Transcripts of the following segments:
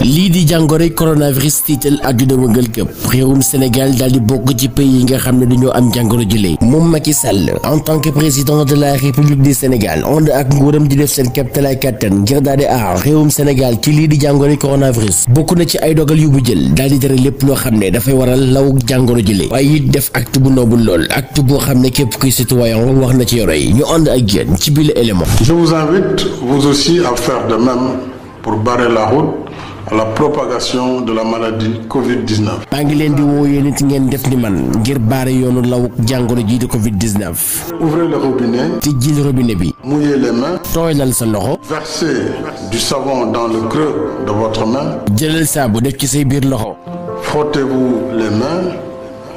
lii di jàngoroy coronavirus tiital àdduna wëngal këpp réewum Sénégal daal di bokk ci pays yi nga xam ne dañoo am jàngoro jëlee moom Macky Sall en tant que président de la République du Sénégal ànd ak nguuram di def seen kéemtalaay kàttan ngir daal di aar réewum Sénégal ci lii di jàngoroy coronavirus bokk na ci ay dogal yu bu jël daal di tere lépp loo xam ne dafay waral law jàngoro jëlee waaye it def acte bu noble lool acte boo xam ne képp kuy citoyen wax na ci yoro yi ñu ànd ak yéen ci bile élément. Je vous invite vous aussi à faire de même pour barrer la route à la propagation de la maladie Covid-19. maa ngi leen di woo yéen it ngeen def ni man ngir baare yoonu law jàngoro ji di Covid-19. Ouvrez le robinet. tijjil robinet bi. Mouillez les mains. tooylal sa loxo. Versez du savon dans le creux de votre main. jëlal saabu def ci say biir loxo. Frottez-vous les mains,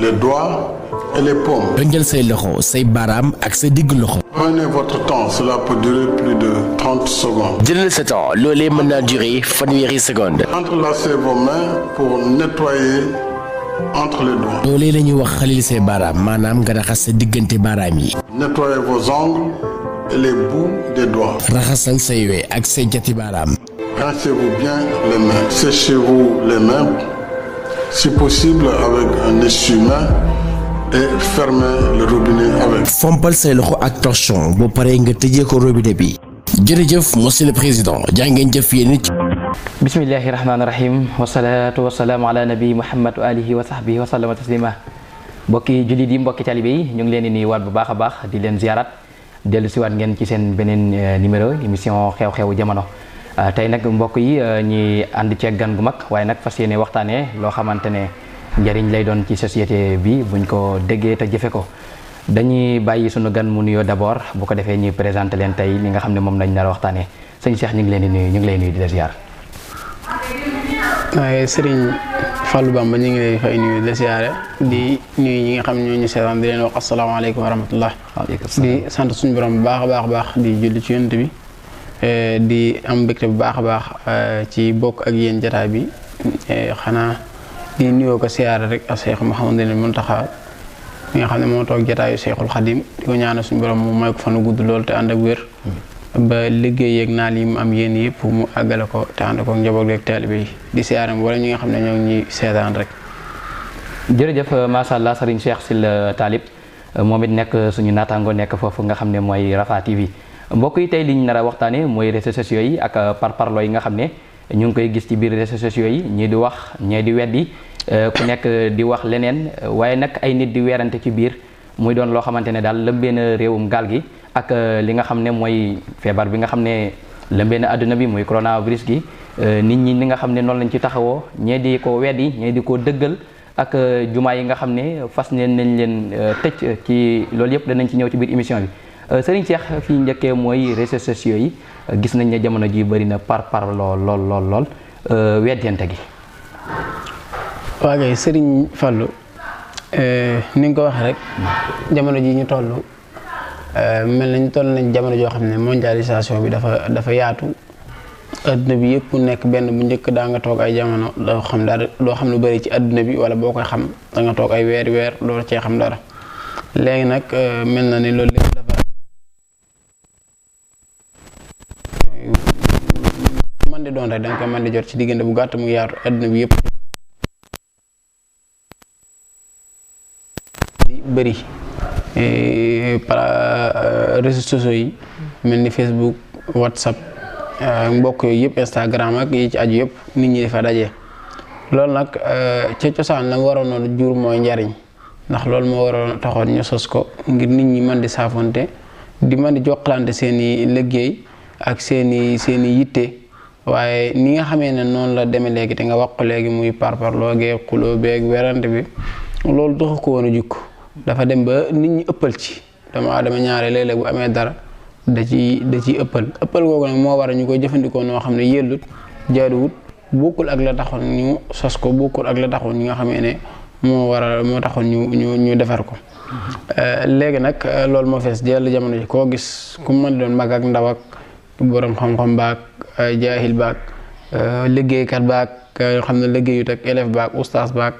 les doigts et les paumes. rëngal say loxo say baaraam ak sa digg loxo. Prenez votre temps, cela peut durer plus de 30 secondes. jëlal sa temps loolee mën naa durer fanweeri seconde. Entrelacez vos mains pour nettoyer entre les doigts. loolee la ñuy wax xalil say baaraam maanaam nga raxas sa diggante baaraam yi. Nettoyez vos ongles et les bouts des doigts. raxasal say we ak say jati baaraam. Rincez-vous bien les mains. Séchez-vous les mains, si possible avec un essuie-main, et fermez le robinet avec. fompal say loxo ak torchon boo paree nga tëjee ko robinet bi. jërëjëf monsieur le président jaa ngeen jëf yéen it. bismillahi rahmaani rahim wasalaatu wasalaamu ala nabi muhammad wa alihi wa sahbihi wa sallama taslima mbokki jullit yi mbokki talibe yi ñu ngi leen di nuyuwaat bu baax a baax di leen ziarat dellu siwaat ngeen ci seen beneen numéro émission xew-xewu jamono tey nag mbokk yi ñi ànd ceeg gan gu mag waaye nag fas yéene waxtaanee loo xamante ne njëriñ lay doon ci société bi buñ ko déggee te jëfe ko dañuy bàyyi sunu gan mu nuyoo d'abord bu ko defee ñuy présenté leen tey li nga xam ne moom lañ nar a waxtaanee sëñ Cheikh ñu ngi leen di nuyu ñu ngi lay nuyu di la ziar. waaye Serigne Fallou Bamba ñu ngi lay fay nuyu di la ziare di nuyu ñi nga xam ne ñoo ñu seetaan di leen wax asalaamaaleykum wa rahmatullah. waaleykum salaam di sant suñu borom bu baax a baax di julli ci yonent bi di am mbégte bu baax a baax ci bokk ak yéen jotaay bi xanaa. di nuyoo ko siyaare rek ak Cheikh Mouhamadou Mountakha mi nga xam ne moo toog jataayu Cheikhul Khadim di ko ñaanal suñu borom mu may ko fan gudd lool te ànd ak wér ba liggéey yeeg naal yi mu am yéen yëpp mu àggale ko te ànd ko njaboot ak taalibe yi di siyaare wala ñi nga xam ne ñoo ngi ñuy seetaan rek. jërëjëf macha allah Serigne Cheikh Sylla Talib moom it nekk suñu naataango nekk foofu nga xam ne mooy Rafah TV mbokk yi tey liñ nar a waxtaanee mooy réseaux sociaux yi ak parparloo yi nga xam ne ñu ngi koy gis ci biir réseaux sociaux yi ñii di wax ñii di weddi. ku nekk di wax leneen waaye nag ay nit di weerante ci biir muy doon loo xamante ne daal lëmbee na réewum gaal gi ak li nga xam ne mooy feebar bi nga xam ne lëmbee na àdduna bi muy coronavirus gi nit ñi ni nga xam ne noonu lañ ci taxawoo ñee di ko weddi ñee di ko dëggal ak jumaa yi nga xam ne fas nañ leen tëj ci loolu yëpp danañ ci ñëw ci biir émission bi Serigne Cheikh fii njëkkee mooy réseaux sociaux yi gis nañ ne jamono ji bëri na par lool weddente gi. waa kay Serigne Fallou ni nga ko waxee rek jamono ji ñu toll mel nañ toll nañ jamono joo xam ne mondialisation bi dafa yaatu adduna bi yëpp nekk benn bu njëkk daa nga toog ay jamono doo xam dara doo xam lu bari ci adduna bi wala boo koy xam da nga toog ay weer doo cee xam dara léegi nag mel na ni loolu lépp dafa man di doon rek da nga koy mën di jot ci diggante bu gàtt mu yaatu adduna bi yëpp bëri par réseaux sociaux yi mel ni Facebook WhatsApp mbokk yooyu yëpp Instagram ak yi ci aju yëpp nit ñi dafa daje loolu nag ca cosaan la mu waroon a jur mooy njariñ ndax loolu moo waroon taxoon ñu sos ko ngir nit ñi mën di saafonte di mën di jokkalante seeni liggéey ak seeni yitte waaye ni nga xamee ne noonu la demee léegi te nga wax ko léegi muy parparloo geeg xuloo beeg werante bi loolu taxu ko woon a jukk dafa dem ba nit ñi ëppal ci dama ñaare léeg-léeg bu amee dara da ciy ëppal googu nag moo war a ñu koy jëfandikoo noo xam ne yellut jaaduwut bokkul ak la taxoon ñu sos ko bokkul ak la taxoon ñi nga xamee ne moo taxoon ñu defar ko léegi nag loolu moo fees jël jamono ji koo gis ku mën doon mag ak ndaw ak borom xam-xam baak jaahil baak liggéeykat baak yoo xam ne liggéeyut ak élève baak ustaas baak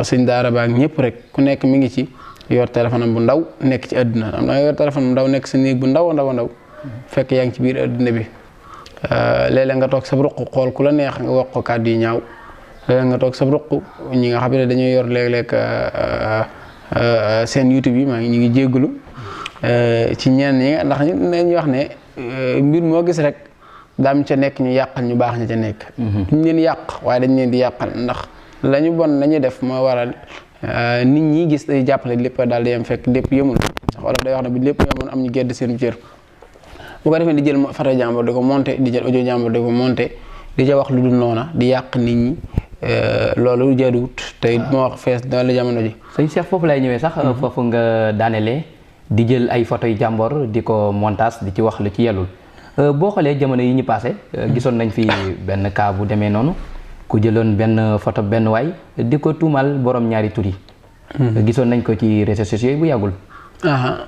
sëñ daara baak ñëpp rek ku nekk mi ngi ci yor téléphone bu ndaw nekk ci àdduna am na yor téléphone bu ndaw nekk sa néeg bu ndaw fekk yaa ngi ci biir àdduna bi léeg-léeg nga toog sa ruq xool ku la neex nga wax ko kàddu yi ñaaw léeg-léeg nga toog sa ruq ñi nga xam ne dañoo yor léeg-léeg seen YouTube yi maa ngi ñu ngi jéggulu ci ñenn ñi ndax dañuy wax ne mbir moo gis rek daam ca nekk ñu yàqal ñu baax ña ca nekk duñ leen yàq waaye dañ leen di yàqal ndax lañu bon lañuy def moo waral nit ñi gis day jàppale lépp daal di yem fekk lépp yëmul ndax wala day wax ne bu lépp yemoon am ñu gedd seen cër bu ko defee di jël photo jàmbur di ko monté di jël audio jàmbur di ko monté di ca wax lu dul noona di yàq nit ñi loolu jaaduwut tey moo wax fees dana la jamono ji. sëñ Cheikh foofu lay ñëwee sax foofu nga daanelee di jël ay photo yu jàmbur di ko montage di ci wax lu ci yellul boo xoolee jamono yi ñu passé gisoon nañ fi benn cas bu demee noonu ku jëloon benn photo benn waay di ko tuumal borom ñaari tur yi. gisoon nañ ko ci réseaux sociaux yi bu yàggul.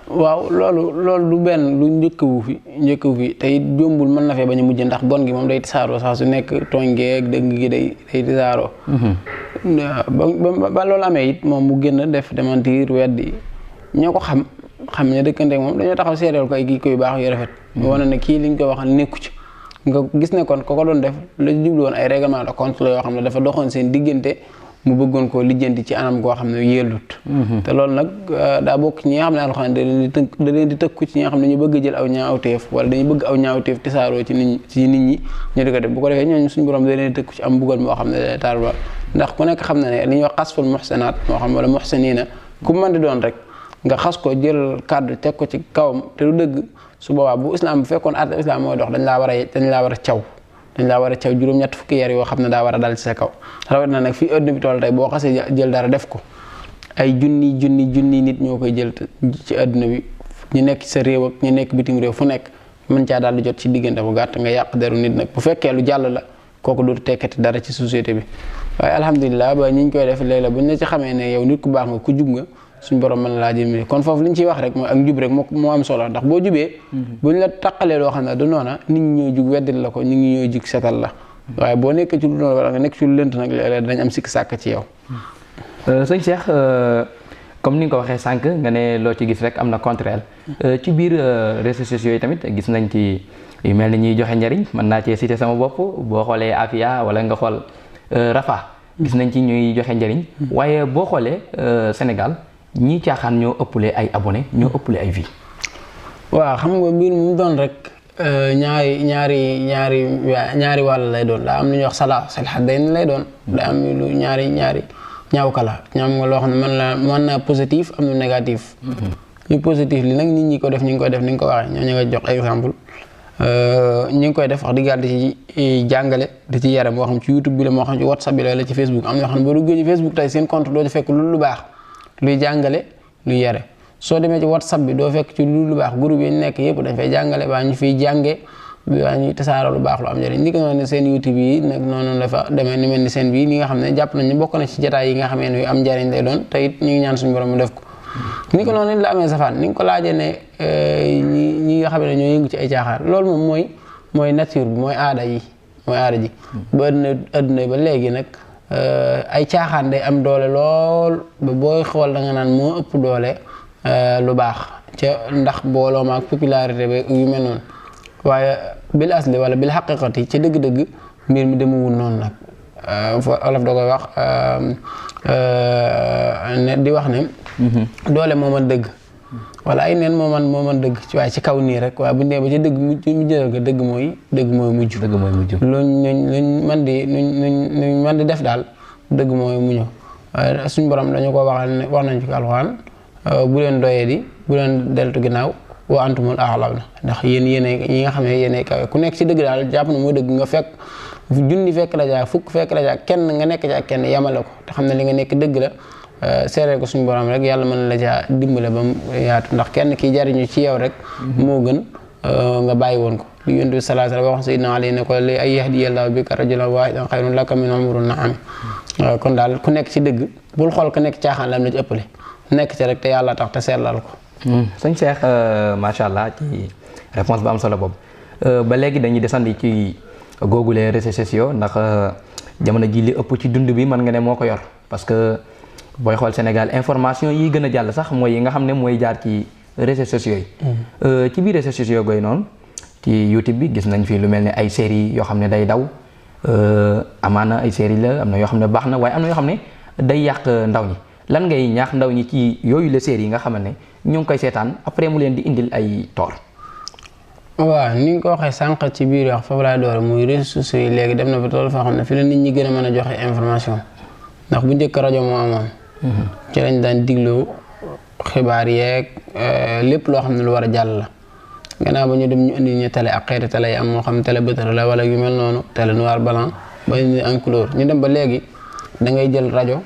waaw loolu du benn lu njëkkawu fi te it jombul mën na fee bañ a mujj ndax bon gi moom day tisaaroo saa su nekk tooñ gee ak dëgg gi day tisaaroo. ba loolu amee it moom mu génn def démentir weddi ñoo ko xam ne dëkkante moom dañoo taxaw seedeel ko ay kii koy baax yu rafet. wane ne kii liñ ko waxal nekku ci nga gis ne kon ko doon def la jublu woon ay règlement de compte la yoo xam ne dafa doxoon seen diggante. mu bëggoon koo lijjanti ci anam goo xam ne yellut te loolu nag daa bokk ñi nga xam ne alxuraan da leen di tëkku ci ñi nga xam ne ñu bëgg jël aw ñaawteef wala dañu bëgg aw ñaawteef tisaaroo ci nit ñi ñu di ko def bu ko defee ñooñu suñu borom da leen di tëkku ci am mbugal moo xam ne taal ba ndax ku nekk xam na ne li ñuy wax xasful muhsanaat moo xam wala muhsaniina ku mën di doon rek nga xas ko jël kàddu teg ko ci kawam te du dëgg su boobaa bu islam bu fekkoon aada islam mooy dox dañ laa war a caw dañ laa war a caw juróom-ñett fukki yar yoo xam ne daa war a dal ci sa kaw rawat na nag fii adduna bi toll tey boo xasee jël dara def ko ay junni nit ñoo koy jël ci adduna bi ñu nekk ci sa réew ak ñu nekk bitim réew fu nekk mën caa daal di jot ci diggante bu gàtt nga yàq deru nit nag bu fekkee lu jàll la kooku dootu tekkati dara ci société bi waaye alhamdulilah ba ñi ñu koy def léeg-léeg buñ la ci xamee ne yow nit ku baax nga ku jub nga suñ borom mën laa jëmale kon foofu li ñu ciy wax rek mooy ak njub rek moo am solo ndax boo jubee buñ la taqalee loo xam ne du noona nit ñi ñooy jug weddil la ko nit ñi ñooy jug setal la waaye boo nekk ci lu noonu wala nga nekk ci lu lënt nag léeg-léeg dañ am sikk sàkk ci yow. sëñ Cheikh comme ni nga ko waxee sànq nga ne loo ci gis rek am na contraire ci biir réseaux sociaux yi tamit gis nañ ci yu mel ni ñuy joxe njariñ mën naa cee citer sama bopp boo xoolee Afia wala nga xool Rafa gis nañ ci ñuy joxe njariñ waaye boo xoolee Sénégal ñii caaxaan ñoo ëppale ay abonné ñoo ëppale ay vie. waaw xam nga mbir mu doon rek ñaari wàll lay doon daa am lu ñuy wax salaasul xaddayn lay doon daa am lu ñaari ñaaw kala ñaam nga loo xam ne mën naa positif am na négatif. ñu positif li nag nit ñi ko def ñu ngi koy def ni nga ko waxee ñoo ñu nga jox exemple ñu ngi koy def wax dëgg yàlla di ci jàngale di ci yare moo xam ci YouTube bi la moo xam ci WhatsApp bi la wala ci Facebook am na yoo xam ne boo duggee ci Facebook tey seen compte doo ci fekk lu baax luy jàngale luy yare soo demee ci WhatsApp bi doo fekk ci lu baax groupe yi ñu nekk yëpp dañ fay jàngale baa ñu fiy jànge baa ñuy tasaara lu baax lu am njëriñ li ko noonu ne seen YouTube yi nag noonu la fa demee ni mel ni seen bii li nga xam ne jàpp nañ ne bokk na ci jotaay yi nga xamee ne yu am njëriñ lay doon te it ñu ngi ñaan suñu borom mu def ko ni ko noonu la amee safaan ni nga ko laajee ne ñi nga xam ne ñoo yëngu ci ay caaxaan loolu moom mooy nature bi mooy aada ji ba adduna ba léegi nag ay caaxaan day am doole lool ba booy xool da nga naan moo ëpp doole lu baax ca ndax booloo ma ak popularité ba yu mel noonu waaye bil asli wala bil xaqiqati ci dëgg-dëgg mbir mi demewul noonu nag olof da koy wax ne di wax ne doole moo mën dëgg wala ay neen moo mën dëgg ci waaye ci kaw nii rek waaye bu ñu demee ba ci dëgg mujjël ga dëgg mooy mujj luñ man di def daal dëgg mooy mu ñëw waaye suñ borom dañu ko waxal ne wax nañ ci alxuraan bu leen doyee di bu leen deltu ginnaaw wa antumul a'lawna ndax yéen ñi nga xam ne yéenay kawe ku nekk ci dëgg daal jàpp na mooy dëgg nga fekk junni fekk la jaa fukk fekk la jaa kenn nga nekk jaa kenn yamale ko te xam ne li nga nekk dëgg la seeree ko suñu borom rek yàlla mën la caa dimbale ba mu yaatu ndax kenn ki jariñu ci yow rek moo gën nga bàyyi woon ko li yonent bi sallallahu alayhi wa sallam wax sayyidina Ali ne ko li ay yahdiyallahu bika rajulan waahidan xayrun laka min humurin na'am kon daal ku nekk ci dëgg bul xool ku nekk caaxaan lam la ci ëppale nekk ci rek te yàlla tax te seetlal ko. sëñ Cheikh macha allah ci réponse bu am solo boobu ba léegi dañuy desandi ci googulee réseaux sociaux ndax jamono ji li ëpp ci dund bi mën nga ne moo ko yor parce que booy xool Sénégal information yi gën a jàll sax mooy yi nga xam ne mooy jaar ci réseaux sociaux yi. ci biir réseaux sociaux gooy noonu ci YouTube bi gis nañ fi lu mel ne ay séries yoo xam ne day daw amaana ay séries la am na yoo xam ne baax na waaye am na yoo xam ne day yàq ndaw ñi lan ngay ñaax ndaw ñi ci yooyu la séries yi nga xam ne ñu ngi koy seetaan après mu leen di indil ay toor. waaw ni nga ko waxee sànq ci biir wax foofu laay door muy réseaux sociaux yi léegi dem na ba tool foo xam ne fi la nit ñi gën a mën a joxe information ndax bu njëkk rajo moo amoon. ci lañ daan diglu xibaar yeeg lépp loo xam ne lu war a jàll la gannaaw ba ñu dem ñu indi ñu télé ak xeeti télé yi am moo xam télé bëtër la wala yu mel noonu télé noir blanc ba indi en couleur ñu dem ba léegi da ngay jël rajo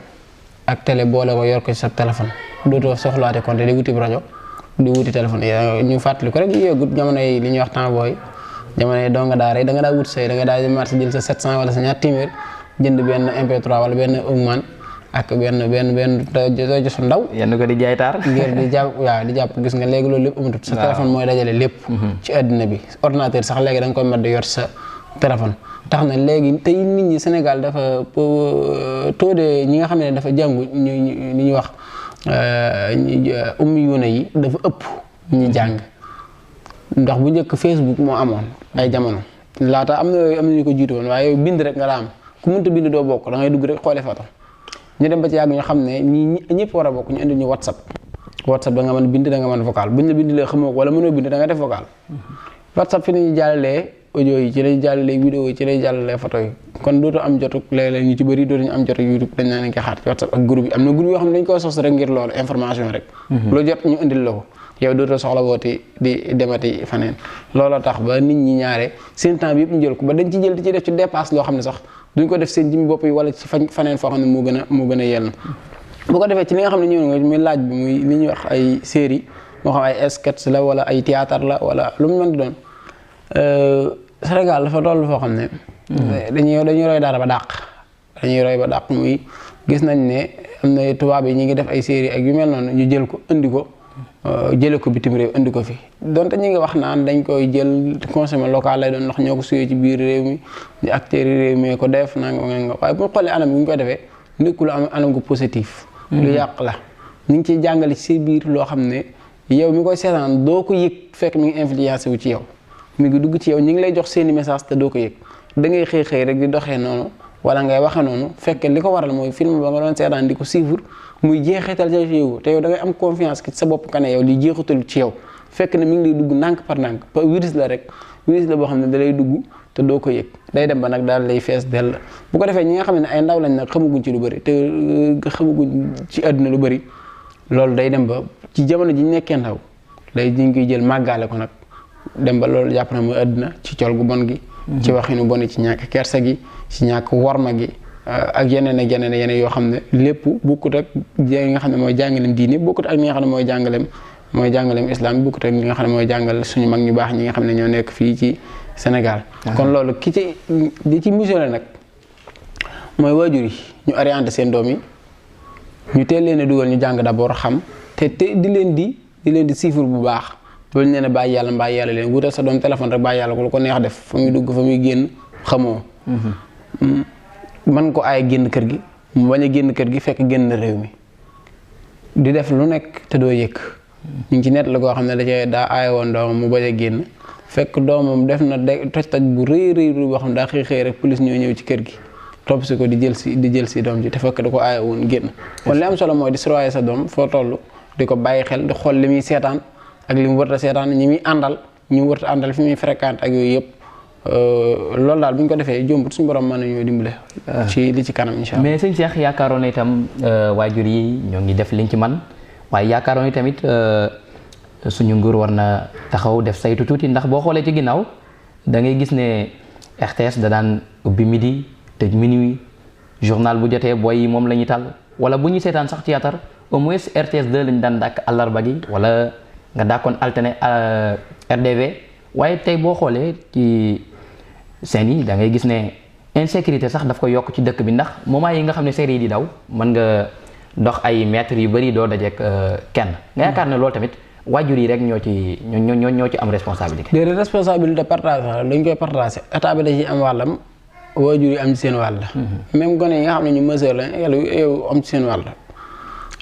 ak télé boole ko yor ko ci sa téléphone dootoo soxlaate compte di wuti rajo di wuti téléphone ñu fàttali ko rek ñu yëgut jamono yi li ñuy wax temps booy jamono yi doo nga daa rey da nga daa wut say da nga daa marché jël sa 700 wala sa ñaar téeméer jënd benn MP3 wala benn Augman ak benn rajo su ndaw. yenn ko di jaay taar. ngir di jàpp gis nga léegi loolu lépp amatut. sa téléphone mooy dajale lépp. ci àddina bi ordinateur sax léegi da nga koy mën di yor sa téléphone. tax na léegi tey nit ñi Sénégal dafa taux de ñi nga xam ne dafa jàngu li ñuy wax ummi yuuna yi dafa ëpp ñi jàng ndax bu njëkk Facebook moo amoon ay jamono laata am na ñu ko jiitu woon waaye bind rek nga la am ku mënta bind doo bokk da ngay dugg rek xoole photo ñu dem ba ci yàgg ñu xam ne ñi ñëpp war a bokk ñu indi ñu WhatsApp da nga mën bind da nga mën vocal buñ la bind lee xamoo ko wala mënoo bind da nga def vocal WhatsApp fi nañu jàllalee audio yi ci lay jàllalee vidéo yi ci lay jàllalee photo yi kon dootu am jotuk léeg-léeg ñu ci bëri dootuñu am jotuk YouTube dañ naa nañ ko xaar ci WhatsApp ak groupe yi am na groupe yoo xam ne dañ koy sos rek ngir loolu information rek lu jot ñu indil la ko yow dootoo soxla wooti di demati faneen looloo tax ba nit ñi ñaare seen temps bi yëpp ñu jël ko ba dañ ci jël di ci def ci dépasse loo xam ne sax duñ ko def seen jëmmi bopp yi wala ci faneen foo xam ne moo gën a yell bu ko defee ci li nga xam ne ñëw nga muy laaj bi muy li ñuy wax ay série moo xam ay sketch la wala ay théâtre la wala lu mu mën di doon Sénégal dafa toll foo xam ne dañuy roy dara ba dàq muy gis nañ ne am na tubaab yi ñi ngi def ay série ak yu mel noonu ñu jël ko indi ko jële ko bitim réew indi ko fi donte ñi ngi wax naan dañ koy jël consommé local lay doon ndax ñoo ko suyee ci biir réew mi di acteurs yi réew mi ko def nanga waaye bu ñu xoolee anam bi ñu koy defee nekkul anam gu positif lu yàq la ñu ngi ciy jàngale ci biir loo xam ne yow mi koy seetaan doo ko yëg fekk mi ngi influencé wu ci yow mi ngi dugg ci yow ñi ngi lay jox seeni message te doo ko yëg da ngay xëy rek di doxee noonu wala ngay waxe noonu fekk li ko waral mooy film ba nga doon seetaan di ko suivre muy jeexital ci yow te yow da ngay am confiance ci sa bopp ka ne yow li jeexitalu ci yow fekk ne mi ngi lay dugg ndànk par ndànk pa virus la rek virus la boo xam ne da lay dugg te doo ko yëg day dem ba nag daal lay fees dell bu ko defee ñi nga xam ne ay ndaw lañ nag xamaguñ ci lu bëri te xamaguñ ci àdduna lu bëri loolu day dem ba ci jamono ji ñu nekkee ndaw lay ñu ngi koy jël màggaale ko nag dem ba loolu jàpp na muy àdduna ci col gu bon gi ci waxinu bon ci ñàkk kersa gi ci ñàkk worma gi ak yeneen ak yeneen yoo xam ne lépp bokkut ak li nga xam ne mooy jàngaleem diine bokkut ak li nga xam ne mooy jàngaleem islam bokkut ak li nga xam ne mooy jàngal suñu mag ñu baax ñi nga xam ne ñoo nekk fii ci Sénégal kon loolu di ci musée nag mooy waajur yi ñu orienté seen doom yi ñu teel leen a dugal ñu jàng d'abord xam te di leen di siifur bu baax loolu nee na bàyyi yàlla leen wutal sa doom téléphone rek bàyyi yàlla ko lu ko neex def fa muy dugg fa muy génn xamoo man ko aay génn kër gi mu bañ a génn kër gi fekk génn réew mi di def lu nekk te doo yëg ñu ngi ci net la koo xam ne daa aaye woon doomam mu bañ a génn fekk doomam def na toj bu rëy boo xam ne daa xëy rek police ñëw ci kër gi topp si ko di jël si doom ji te fekk da ko aaye woon génn kon li am solo mooy di surveiller sa doom foo toll di ko bàyyi xel di xool li muy seetaan ak li mu wërta seetaan ñi muy àndal ñi mu wërta àndal fi muy fréquente ak yooyu yëpp loolu daal bu ñu ko defee jombut suñu borom mën nañoo dimbale ci li ci kanam incha allah. mais sëñ Cheikh yaakaaroon na itam waajur yi ñoo ngi def liñ ci man waaye yaakaaroon na tamit suñu nguur war na taxaw def saytu tuuti ndax boo xoolee ci ginnaaw da ngay gis ne RTS da daan ubbi midi tëj minuit journal bu jotee booy yi moom la ñuy tal wala bu ñuy seetaan sax théâtre au moins RTS 2 lañ daan dàkk àllarba gi wala nga dàkkoon alterné RDV waaye tey boo xoolee ci seen yi da ngay gis ne insécurité sax daf ko yokk ci dëkk bi ndax moment yi nga xam ne série yi di daw mën nga dox ay mètres yu bëri doo dajeek kenn nga yaakaar ne loolu tamit waajur yi rek ñoo ci am responsabilité. déedéet responsabilité partage dañ koy partagé état bi da ciy am wàllam waajur yi am ci seen wàll. même gone yi nga xam ne ñu mesure la yow am ci seen wàll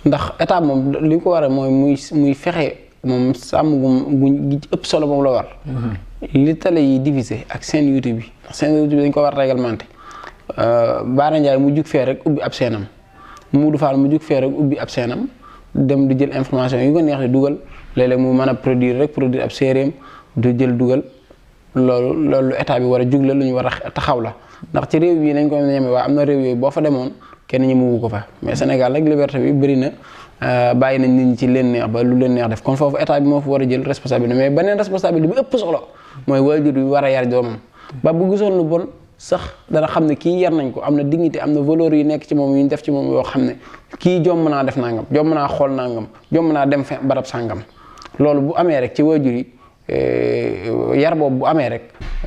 ndax état moom li ko war a mooy muy fexe moom sàmm gu ëpp solo moom la war. li télé yi divisé ak seen YouTube yi ndax seen YouTube dañ ko war réglementé Baara Ndiaye mu jug fee rek ubbi ab seenam Modou Fall mu jug fee rek ubbi ab seenam dem di jël information yu ko neex di dugal léeg-léeg mu mën a produire ab séeréem du jël dugal loolu état bi war a jug la lu ñu war a taxaw la ndax ci réew yi nañ ko ñeme waa am na réew yooyu boo fa demoon kenn ñemewu ko fa mais Sénégal rek liberté bi bëri na bàyyi nañ nit ñi ci leen neex ba lu leen neex def kon foofu état bi moo fa war a jël responsabilité mais beneen responsabilité bi ëpp solo mooy waajur bi war a yar doomam ba bu gisoon lu bon sax dana xam ne kii yar nañ ko am na dignité am na valeur yu nekk ci moom yu ñu def ci moom yoo xam ne kii jomm naa def nangam jomm naa xool nangam jomm naa dem barab sàngam loolu bu amee rek ci waajur yi yar boobu bu amee rek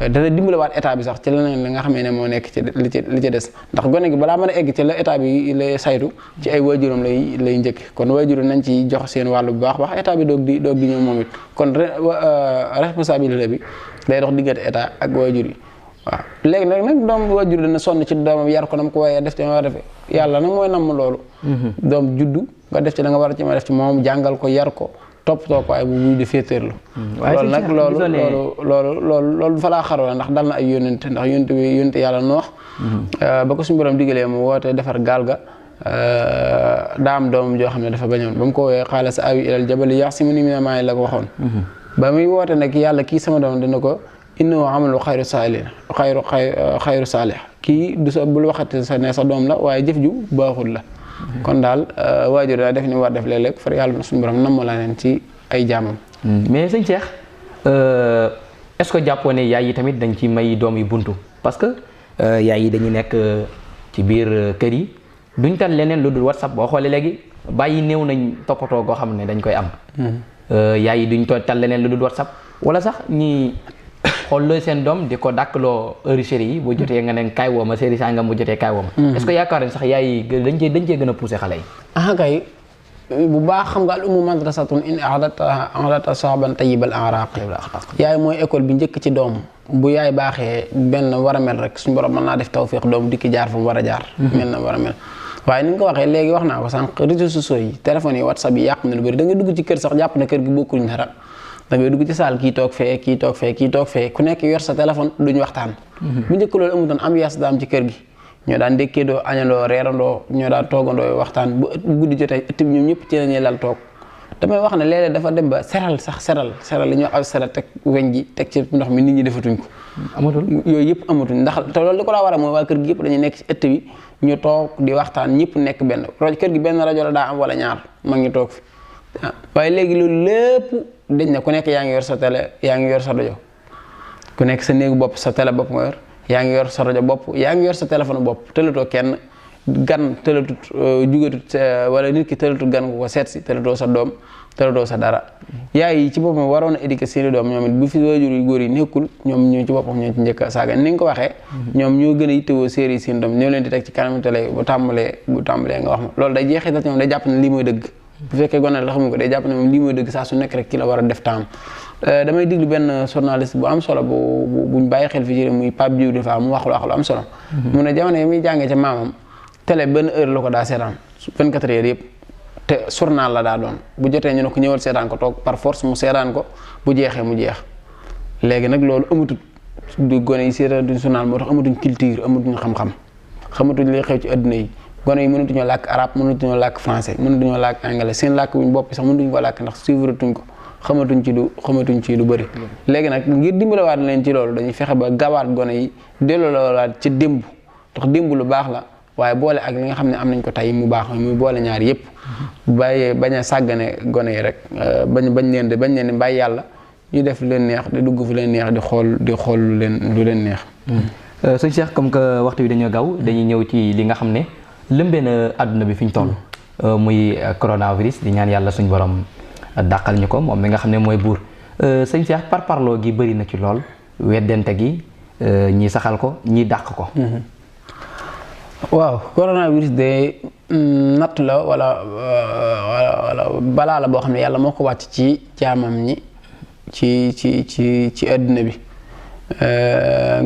dana dimbalewaat état bi sax ci leneen li nga xamee ne moo nekk ci li ci des ndax gone gi balaa mën a egg ci la état bi lay saytu ci ay waajuram lay njëkk kon waajur nañ ci jox seen wàllu bu baax état bi doog di ñëw moom it kon responsabilité bi day dox diggante état ak waajur yi waaw léegi nag doom waajur dana sonn ci doomam yar ko nam ko waaye def ci ma war a defee yàlla nag mooy namm loolu doom juddu nga def ci da nga war a ci ma def ci moom jàngal ko yar ko toppatoo ko ay bu muy di féeteerlu loolu nag loolu fa laa xaroo la ndax dal na ay yónnente ndax yónnente yàlla noox ba ko suñu borom digalee mu woote defar gaal ga daam doomam joo xam ne dafa bañoon ba mu ko woowee xaala sa awi ilal jabali ya'simuni mina maa'i la ko waxoon ba muy woote nag yàlla kii sama doom dina ko innahu amalu xayru saalih kii du sa bul waxati sa ne sa doom la waaye jëf ju baaxul la kon daal waajur daa def ni war def léeg-léeg far yàlla na suñu borom namm laa leen ci ay jaamam mais sëñ Cheikh est-ce que jàppoo ne yaay yi tamit dañ ci may doom yi buntu parce que yaay yi dañuy nekk ci biir kër yi duñ tal leneen lu dul WhatsApp boo xoolee léegi bàyyi néew nañ toppatoo goo xam ne dañ koy am yaay yi duñ tal leneen lu dul WhatsApp wala sax ñi xool looy seen doom di ko dàkkloo heure chéri yi bu jotee nga ne kaay woo ma série sangam bu jotee kaay woo ma est-ce que yaakaar ne sax yaay yi dañ cee gën a poussé xale yi kay bu baax xam nga al ummu madrasatun in a'dadta sha'ban tayyibal a'raq yaay mooy école bi njëkk ci doom bu yaay baaxee benn war a mel rek suñu borom mën naa def tawfiq doom dikki jaar fa mu war a jaar mel na war a mel waaye ni nga ko waxee léegi wax naa ko sànq réseaux sociaux yi téléphones yi WhatsApp yi yàq na lu bëri da nga dugg ci kër sax jàpp na kër gi bokkuñ dara da ngay dugg ci saal kii toog fee ku nekk yor sa téléphone duñu waxtaan bu njëkk loolu amutoon am yaas daam ci kër gi ñoo daan dékkeedoo añandoo reerandoo ñoo daan toogandoo waxtaan bu guddi jotee ëtt bi ñoom ñëpp ci lañuy lal toog damay wax ne léeg-léeg dafa dem ba seral li ñuy wax ak seral teg weñ gi teg ci ndox mi nit ñi defatuñ ko amatul yooyu yëpp amatuñ ndax te loolu li ko laa war a mooy waa kër gi yëpp dañuy nekk ci ëtt bi ñu toog di waxtaan ñëpp nekk benn kër gi benn rajo la daa am wala ñaar mag ñu toog fi waaye léegi loolu lépp dañ ne ku nekk yaa ngi yor sa télé yaa ngi yor sa rajo ku nekk sa néegu bopp sa télé bopp nga yor yaa ngi yor sa rajo bopp yaa ngi yor sa téléphone bopp tëlatoo kenn gan tëlatut jugatut wala nit ki tëlatut gan ko seet si tëlatoo sa doom tëlatoo sa dara yaay yi ci boppam waroon a éduquer seeni doom ñoom it bu fi waajur yu góor yi nekkul ñoom ñoo ci boppam ñoo ci njëkk a saaga ni nga ko waxee ñoom ñoo gën a yittewoo série yi seen doom ñoo leen di teg ci kanam télé bu tàmbalee nga wax ma loolu day jeexital ci ñoom day jàpp ne lii mooy dëgg bu fekkee gone la xamu ko day jàpp ne moom lii mooy dëgg saa su nekk rek ci la war a def temps damay diglu benn journaliste bu am solo buñ bàyyi xel fi ci muy Pape Diouf dafa mu wax lu am solo mu ne jamono yi muy jàngee ca maamam télé benn heure la ko daa seetaan 24 heures yëpp te journal la daa doon bu jotee ñu ne ko ñëwal seetaan ko toog par force mu seetaan ko bu jeexee mu jeex léegi nag loolu amatut du gone yi seetaan duñ journal moo tax amatuñ culture amatuñ xam-xam xamatuñ li xew ci adduna yi gone yi mënatuñoo làkk arabe mënatuñoo làkk français mënatuñoo làkk anglais seen làkk buñ bopp sax mënatuñ ko làkk ndax suivre tuñ ko xamatuñ ci lu bëri léegi nag ngir dimbalewaat leen ci loolu dañuy fexe ba gawaat gone yi delloolaat ci démb ndax démb lu baax la waaye boole ak li nga xam ne am nañ ko tey mu baax muy boole ñaar yëpp bàyyee bañ a sàggane gone yi rek bañ leen di bàyyi yàlla ñu def lu leen neex di dugg fu leen neex di xool lu leen neex sëñ Cheikh comme que waxtu bi dañoo gaaw dañuy ñëw ci li nga xam ne lëmbee na àdduna bi fi ñu toll muy coronavirus di ñaan yàlla suñ borom dàqal ñu ko moom mi nga xam ne mooy buur sëñ Cheikh parparloo gi bëri na ci lool weddente gi ñii saxal ko ñii dàq ko waaw coronavirus de natt la wala balaa la boo xam ne yàlla moo ko wàcc ci jaamam ñi ci àdduna bi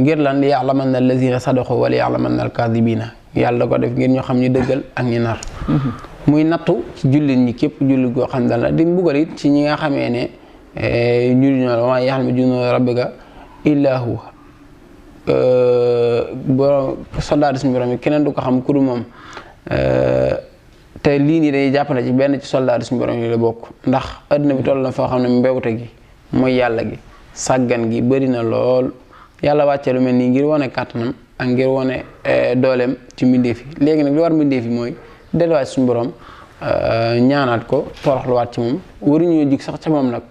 ngir lan li ya'lamanna allazina sadaqu wa li ya'lamanna al-kadhibina yàlla ko def ngir ñu xam ñu dëggal ak ñu nar muy nattu ci jullit ñi képp jullit goo xam dal la di mbugal it ci ñi nga xamee ne ñu ñoo la waaye ya'lamu junuuda rabbika illa huwa borom soldaar suñu borom yi keneen du ko xam ku dul moom te lii nii dañuy jàppale ci benn ci soldaar suñu borom yi la bokk ndax adduna bi toll na foo xam ne mbewte gi mooy yàlla gi sàggan gi bëri na lool yàlla wàcce lu mel nii ngir wane kàttanam ak ngir wane dooleem ci mbindeef yi léegi nag li war mbindeef yi mooy delluwaat suñu borom ñaanaat ko toroxluwaat ci moom waruñoo jig sax ca moom nag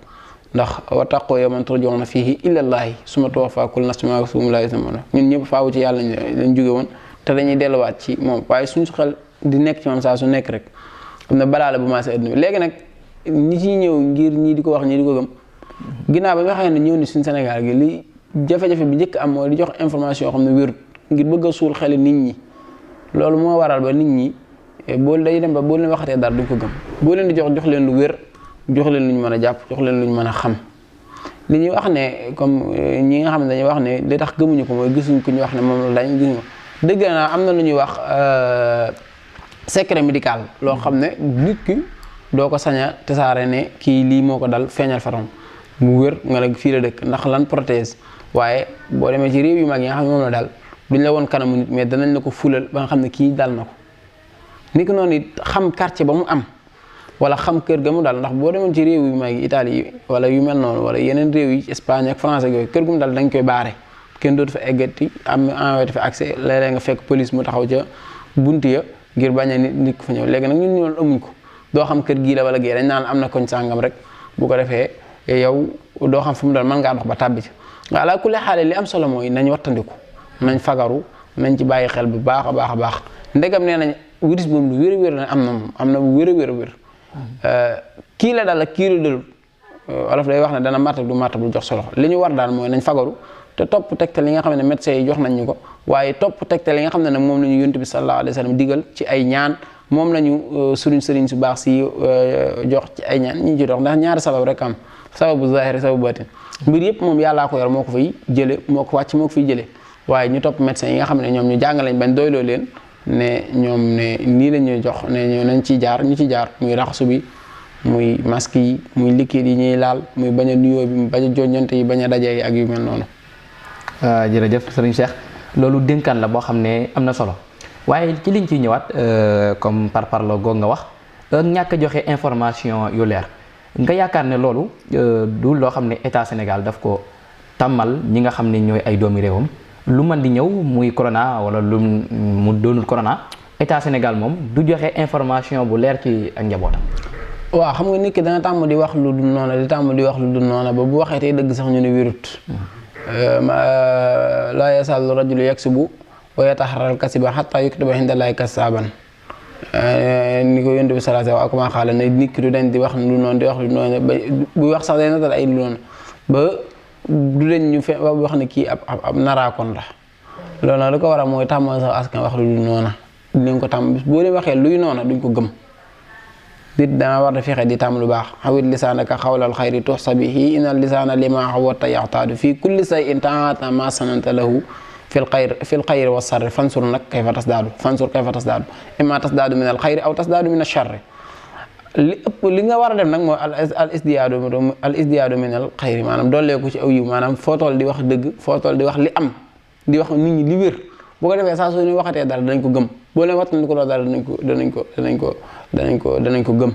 ndax wattaqoo yawman turja'uuna fiihi ilallaahi summa tuwaffaa kullu nafsin maa kasabat wa hum laa yuzlamuun ñun ñëpp faawu ci yàlla lañ jóge woon te dañuy delluwaat ci moom waaye suñu xel di nekk ci moom saa su nekk rek xam ne balaa la bu maasee adduna bi léegi nag ñi ciy ñëw ngir ñii di ko wax ñii di ko gëm ginnaaw ba nga xam ne ñëw ni suñu Sénégal gi li jafe-jafe bi njëkk am mooy di jox information yoo xam ne wérut ngir bëgg a suul xel nit ñi loolu moo waral ba nit ñi boo day dem ba boo leen waxatee dara duñ ko gëm boo leen di jox leen lu wér jox leen lu ñu mën a jàpp jox leen lu ñu mën a xam li ñuy wax ne comme ñi nga xam ne dañuy wax ne li tax gëmuñu ko mooy gisuñ ko ñu wax ne moom la dañ gisuñ ko dëgg naa am na lu ñuy wax secret médical loo xam ne nit ki doo ko sañ a tasaare ne kii lii moo ko dal feeñal faram mu wér nga la fii la dëkk ndax lan prothèse waaye boo demee ci réew yu mag yi nga xam ne moom la daal duñ la woon kanamu nit mais danañ la ko fulal ba nga xam ne kii dal na ko nit ki noonu it xam quartier ba mu am wala xam kër ga mu dal ndax boo demoon ci réew yu mag yi Italie wala yu mel noonu wala yeneen réew yi Espagne ak France ak yooyu kër gu mu dal dañ koy baare kenn dootu fa eggati am envoyé fa accès léeg-léeg nga fekk police mu taxaw ca buntu ya ngir bañ a nit ko fa ñëw léegi nag ñun ñoon amuñ ko doo xam kër gii la wala gii dañ naan am na koñ sàngam rek bu ko defee yow doo xam fu mu dal mën ngaa dox ba tàbbi ci ala kulli xaale li am solo mooy nañ wattandiku nañ fagaru nañ ci bàyyi xel bu baax a baax a baax ndegam nee nañ virus moom lu wér a wér la am na moom am na bu wér a wér a wér kii la dal ak kii la dalul wolof day wax ne dana màttab du màttab du jox solo li ñu war daal mooy nañ fagaru te topp tegtal yi nga xam ne médecins yi jox nañ ñu ko waaye topp tegtal yi nga xam ne nag moom la ñu yonent bi sallallahu alayhi wa sallam digal ci ay ñaan moom la ñu sëriñ su baax si jox ci ay ñaan ñu ci dox ndax ñaari sabab rek am sababu zahiri sababu batin mbir yëpp moom yàllaa ko yor moo ko fay jële moo ko wàcc moo ko fiy jëlee waaye ñu topp médecins yi nga xam ne ñoom ñu jàng lañ bañ doyloo leen ne ñoom ne nii la ñuy jox ne ñoo nañ ciy jaar ñu ci jaar muy raxasu bi muy masque yi muy liquide yi ñuy laal muy bañ a nuyoo bi bañ a joññante yi bañ a daje yi ak yu mel noonu. jërëjëf sëriñ Cheikh loolu dénkaan la boo xam ne am na solo waaye ci liñ ciy ñëwaat comme par parlo goog nga wax ñàkk a joxe information yu leer nga yaakaar ne loolu du loo xam ne état Sénégal daf ko tàmmal ñi nga xam ne ñooy ay doomi réewam lu mën di ñëw muy corona wala lu mu doonul corona état Sénégal moom du joxe information bu leer ci ak njabootam. waaw xam nga nit ki dana tàmm di wax lu dul noona di tàmm di wax lu dul noona ba bu waxee tey dëgg sax ñu ne wérut laa yazaalu rajulu yaksibu wa yataharral kasiba hatta yuktuba indallaahi kasaaban ni ko yonent bi sallallahu alayhi wa sallam ak xaala ne nit ki du dañ di wax lu noonu di wax lu noonu ba buy wax sax day natal ay lu noonu ba du dañ ñu fe wax ne kii ab naraakoon la loolu nag lu ko war a mooy tàmmoon sax askan wax lu dul noona dinañ ko tàmm boo leen waxee luy noona duñ ko gëm nit dama war a fexe di tàmm lu baax xawit lisaanaka xawlal xayri tuxsa bihi inal lisaana lima xawata yaxtaadu fii kulli say in taata ma sananta lahu fil xayri wa sarri fansur nag kayfa tasdaadu imma tasdaadu min al xayri aw tasdaadu min al charri li ëpp li nga war a def nag mooy al isdiyaadu min al xayri maanaam dooleeku ci aw yiw maanaam foo toll di wax dëgg foo toll di wax li am di wax nit ñi li wér boo ko defee saa soo ñu waxatee dara danañ ko gëm boo leen waxtaan ko loolu dara danañ ko gëm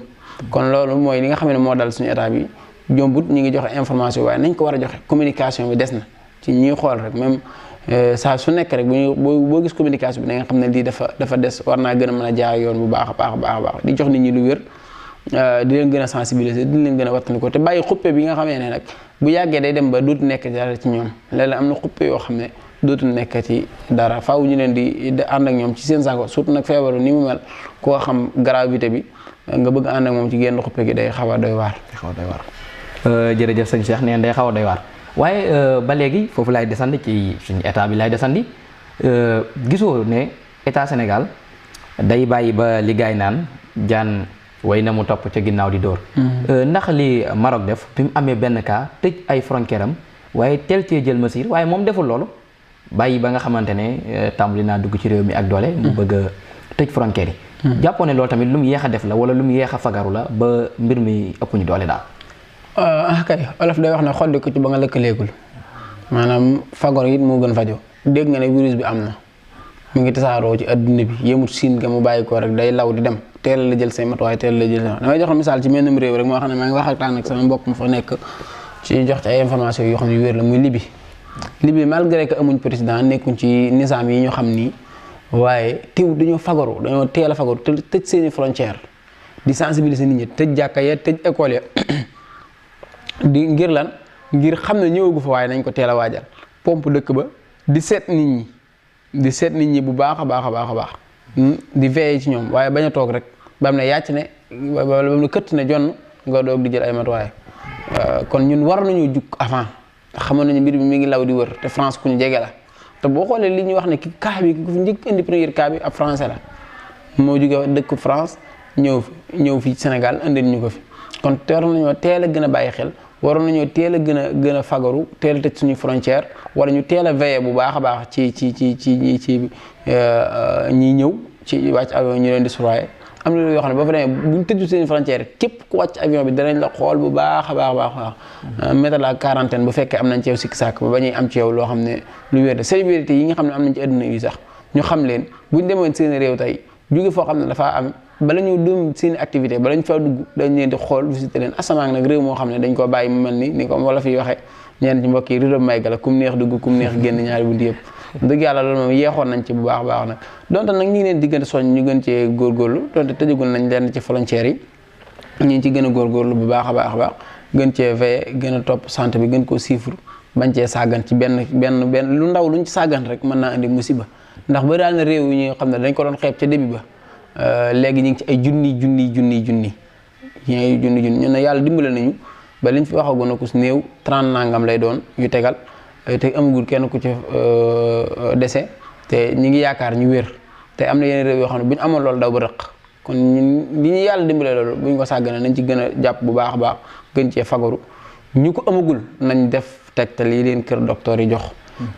kon loolu mooy li nga xam ne moo dal suñu état bi jombut ñi ngi joxe information waaye nañ ko war a joxe communication bi des na ci ñi xool rek même saa su nekk rek boo gis communication bi da nga xam ne lii dafa des war naa gën a mën a jaar yoon bu baax a baax di jox nit ñi lu wér di leen gën a sensibiliser di leen gën a wattandi ko te bàyyi xuppe bi nga xamee ne nag bu yàggee day dem ba dootu nekk dara ci ñoom léeg-léeg am na xuppe yoo xam ne dootul nekk ci dara faaw ñu leen di ànd ak ñoom ci seen sago surtout nag feebaru ni mu mel koo xam gravité bi nga bëgg ànd ak moom ci génn xuppe gi day xaw a doy waar. jërëjëf sëñ Cheikh neen day xaw a doy waar waaye ba léegi foofu laay desandi ci suñu état bi laay desandi gisoo ne état Sénégal day bàyyi ba li gaay naan jaan way na mu topp ca ginnaaw di dóor. ndax li Maroc def bi mu amee benn cas tëj ay frontière am waaye teel cee jël mesure waaye moom deful loolu. bàyyi ba nga xamante ne tàmbali naa dugg ci réew mi ak doole mu bëgg a tëj frontière yi jàppoo ne loolu tamit lu mu yéex a def la wala lu mu yéex a fagaru la ba mbir mi ëpp ñu doole daal kay olof day wax ne xoddi ko ci ba nga lëkkaleegul maanaam fagoro it moo gën fajo dégg nga ne virus bi am na mu ngi tasaaroo ci adduna bi yemut siin nga mu bàyyi ko rek day law di dem teel la jël say matuwaay teel la jël say damay jox misaal ci menn réew rek moo xam ne maa ngi waxtaan ak sama mbokk mu fa nekk ci jox ci ay information yoo xam ne wér la muy Libye malgré que amuñ président nekkuñ ci nizaam yi ñu xam nii waaye teew dañoo fagaru dañoo teel a fagaru te tëj seeni frontière di sensibiliser nit ñi tëj jàkka ya tëj école ya di ngir lan ngir xam ne ñëwagu fa waaye nañ ko teel a waajal pompe dëkk ba di seet nit ñi bu baax a baax a baax a baax di veiller ci ñoom waaye bañ a toog rek ba am ne yàcc ne ba am ne këtt ne jonn nga doog di jël ay matuwaay kon ñun war nañu jug avant xamoon nañu mbir bi mi ngi law di wër te France ku ñu jege la te boo xoolee li ñuy wax ne ki cas bi ku fi njëkk indi premier cas bi ab français la moo jóge dëkk France ñëw fi Sénégal indil ñu ko fi kon war nañoo teel a gën a bàyyi xel waroon nañoo teel a gën a fagaru teel a tëj suñu frontière wala ñu teel a veiller bu baax a baax ci ñi ñëw ci wàcc avion ñu leen di surveiller am na yoo xam ne boo fa demee bu ñu tëju seen frontière képp ku wàcc avion bi danañ la xool bu baax a baax mettre la quarantaine bu fekkee am nañ ci yow sikki sàkk ba ñuy am ci yow loo xam ne lu wér de célébrité yi nga xam ne am nañ ci àdduna yi sax ñu xam leen buñ demoon seen réew tey jóge foo xam ne dafa am bala ñu dem seen activité bala ñu fa dugg dañ leen di xool visiter leen asamaan nag réew moo xam ne dañ ko bàyyi mu mel ni comme wala fi waxee ñeen ci mbokk yi rido may gala kum neex dugg kum neex génn ñaari bunt yëpp dëgg yàlla loolu moom yeexoon nañ ci bu baax a baax nag donte nag ñi ngi leen diggante soñ ñu gën cee góorgóorlu donte tëjagul nañ leen ci frontières yi ñu ngi ci gën a góorgóorlu bu baax a baax gën cee veiller gën a topp santé bi gën koo suivre bañ cee sàggan ci benn lu ndaw luñ ci sàggan rek mën naa indi musiba ndax ba daal na réew yi ñi nga xam ne dañ ko doon xeeb ca début ba léegi ñu ngi ci ay junni ñun ne yàlla dimbale nañu ba liñ fi waxagoon na ku si néew 30 nangam lay doon yu tegal te amagul kenn ku ci dese te ñi ngi yaakaar ñu wér te am na yeneen réew yoo xam ne bu ñu amoon loolu daw ba rëq kon ñun li ñu yàlla dimbale loolu bu ñu ko sàggane nañ ci gën a jàpp bu baax a baax gën cee fagaru ñu ko amagul nañ def tegtal yi leen kër docteur yi jox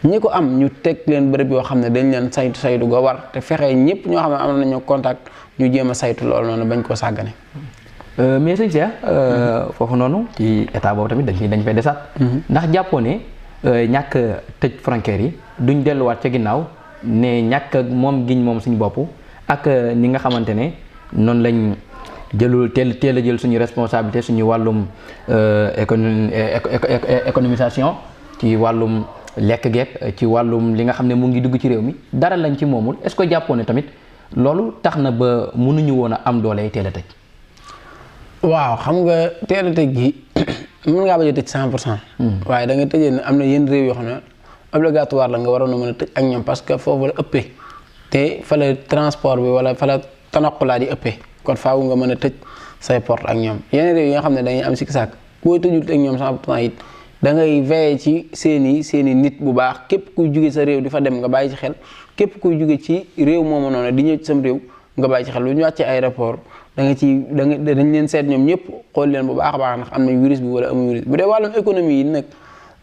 ñi ko am ñu teg leen bërëb yoo xam ne dañ leen saytu ga war te fexe ñëpp ñoo xam ne am nañu contact ñu jéem a saytu loolu noonu bañ koo sàggane mais sëñ Cheikh foofu noonu ci état boobu tamit dañ fay desaat ndax jàppoo ne ñàkk tëj frontières yi duñ delluwaat ca ginnaaw ne ñàkk moom giñ moom suñu bopp ak ni nga xamante ne noonu lañ teel a jël suñu responsabilité suñu wàllum économisation ci wàllum lekk geek ci wàllum li nga xam ne mu ngi dugg ci réew mi dara lañ ci moomul est-ce que jàppoo ne tamit loolu tax na ba mënuñu woon a am doole teel a tëj. waaw xam nga teel a tëj gi mën ngaa bañ a tëj 100%. waaye da nga tëjee ne am na yenn réew yoo xam ne obligatoire la nga waroon a mën a tëj ak ñoom parce que foofu la ëppee te fa la transport bi wala fa la tanaqulaat yi ëppee kon faaw nga mën a tëj say porte ak ñoom yeneen réew yi nga xam ne dañuy am sikki sàkk boo tëjul ak ñoom 100% it da ngay veiller ci seeni nit bu baax képp kuy jóge sa réew di fa dem nga bàyyi ci xel képp kuy jóge ci réew moomu noonu di ñëw ci sam réew nga bàyyi ci xel lu ñu wàccee aéroport dañ leen seet ñoom ñëpp xool leen bu baax a baax ndax am nañ virus bi wala amuñ virus bu dee wàllum économie yi nag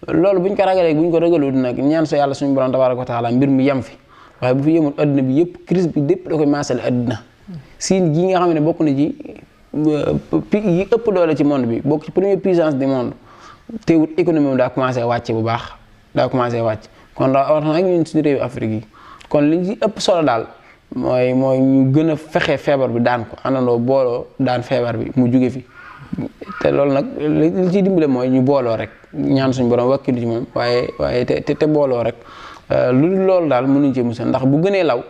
loolu buñ ko ragalee buñ ko ragalul nag ñaan sa yàlla suñu borom tabaaraka wa taala mbir mi yem fi waaye bu fi yemul adduna bi yëpp crise bi dépp da koy maasale adduna siin gi nga xam ne bokk na ci yi ëpp doole ci monde bi bokk ci première puissance du monde teewul économie moom daa commencé wàcc bu baax kon daa war nag ñun suñu réew Afrique yi kon li ci ëpp solo daal mooy ñu gën a fexe feebar bi daan ko àndandoo booloo daan feebar bi mu jóge fi te loolu nag li ciy dimbale mooy ñu booloo rek ñaan suñu borom wakkilu ci moom waaye te booloo rek lu loolu daal mënuñ ci musal ndax bu gënee law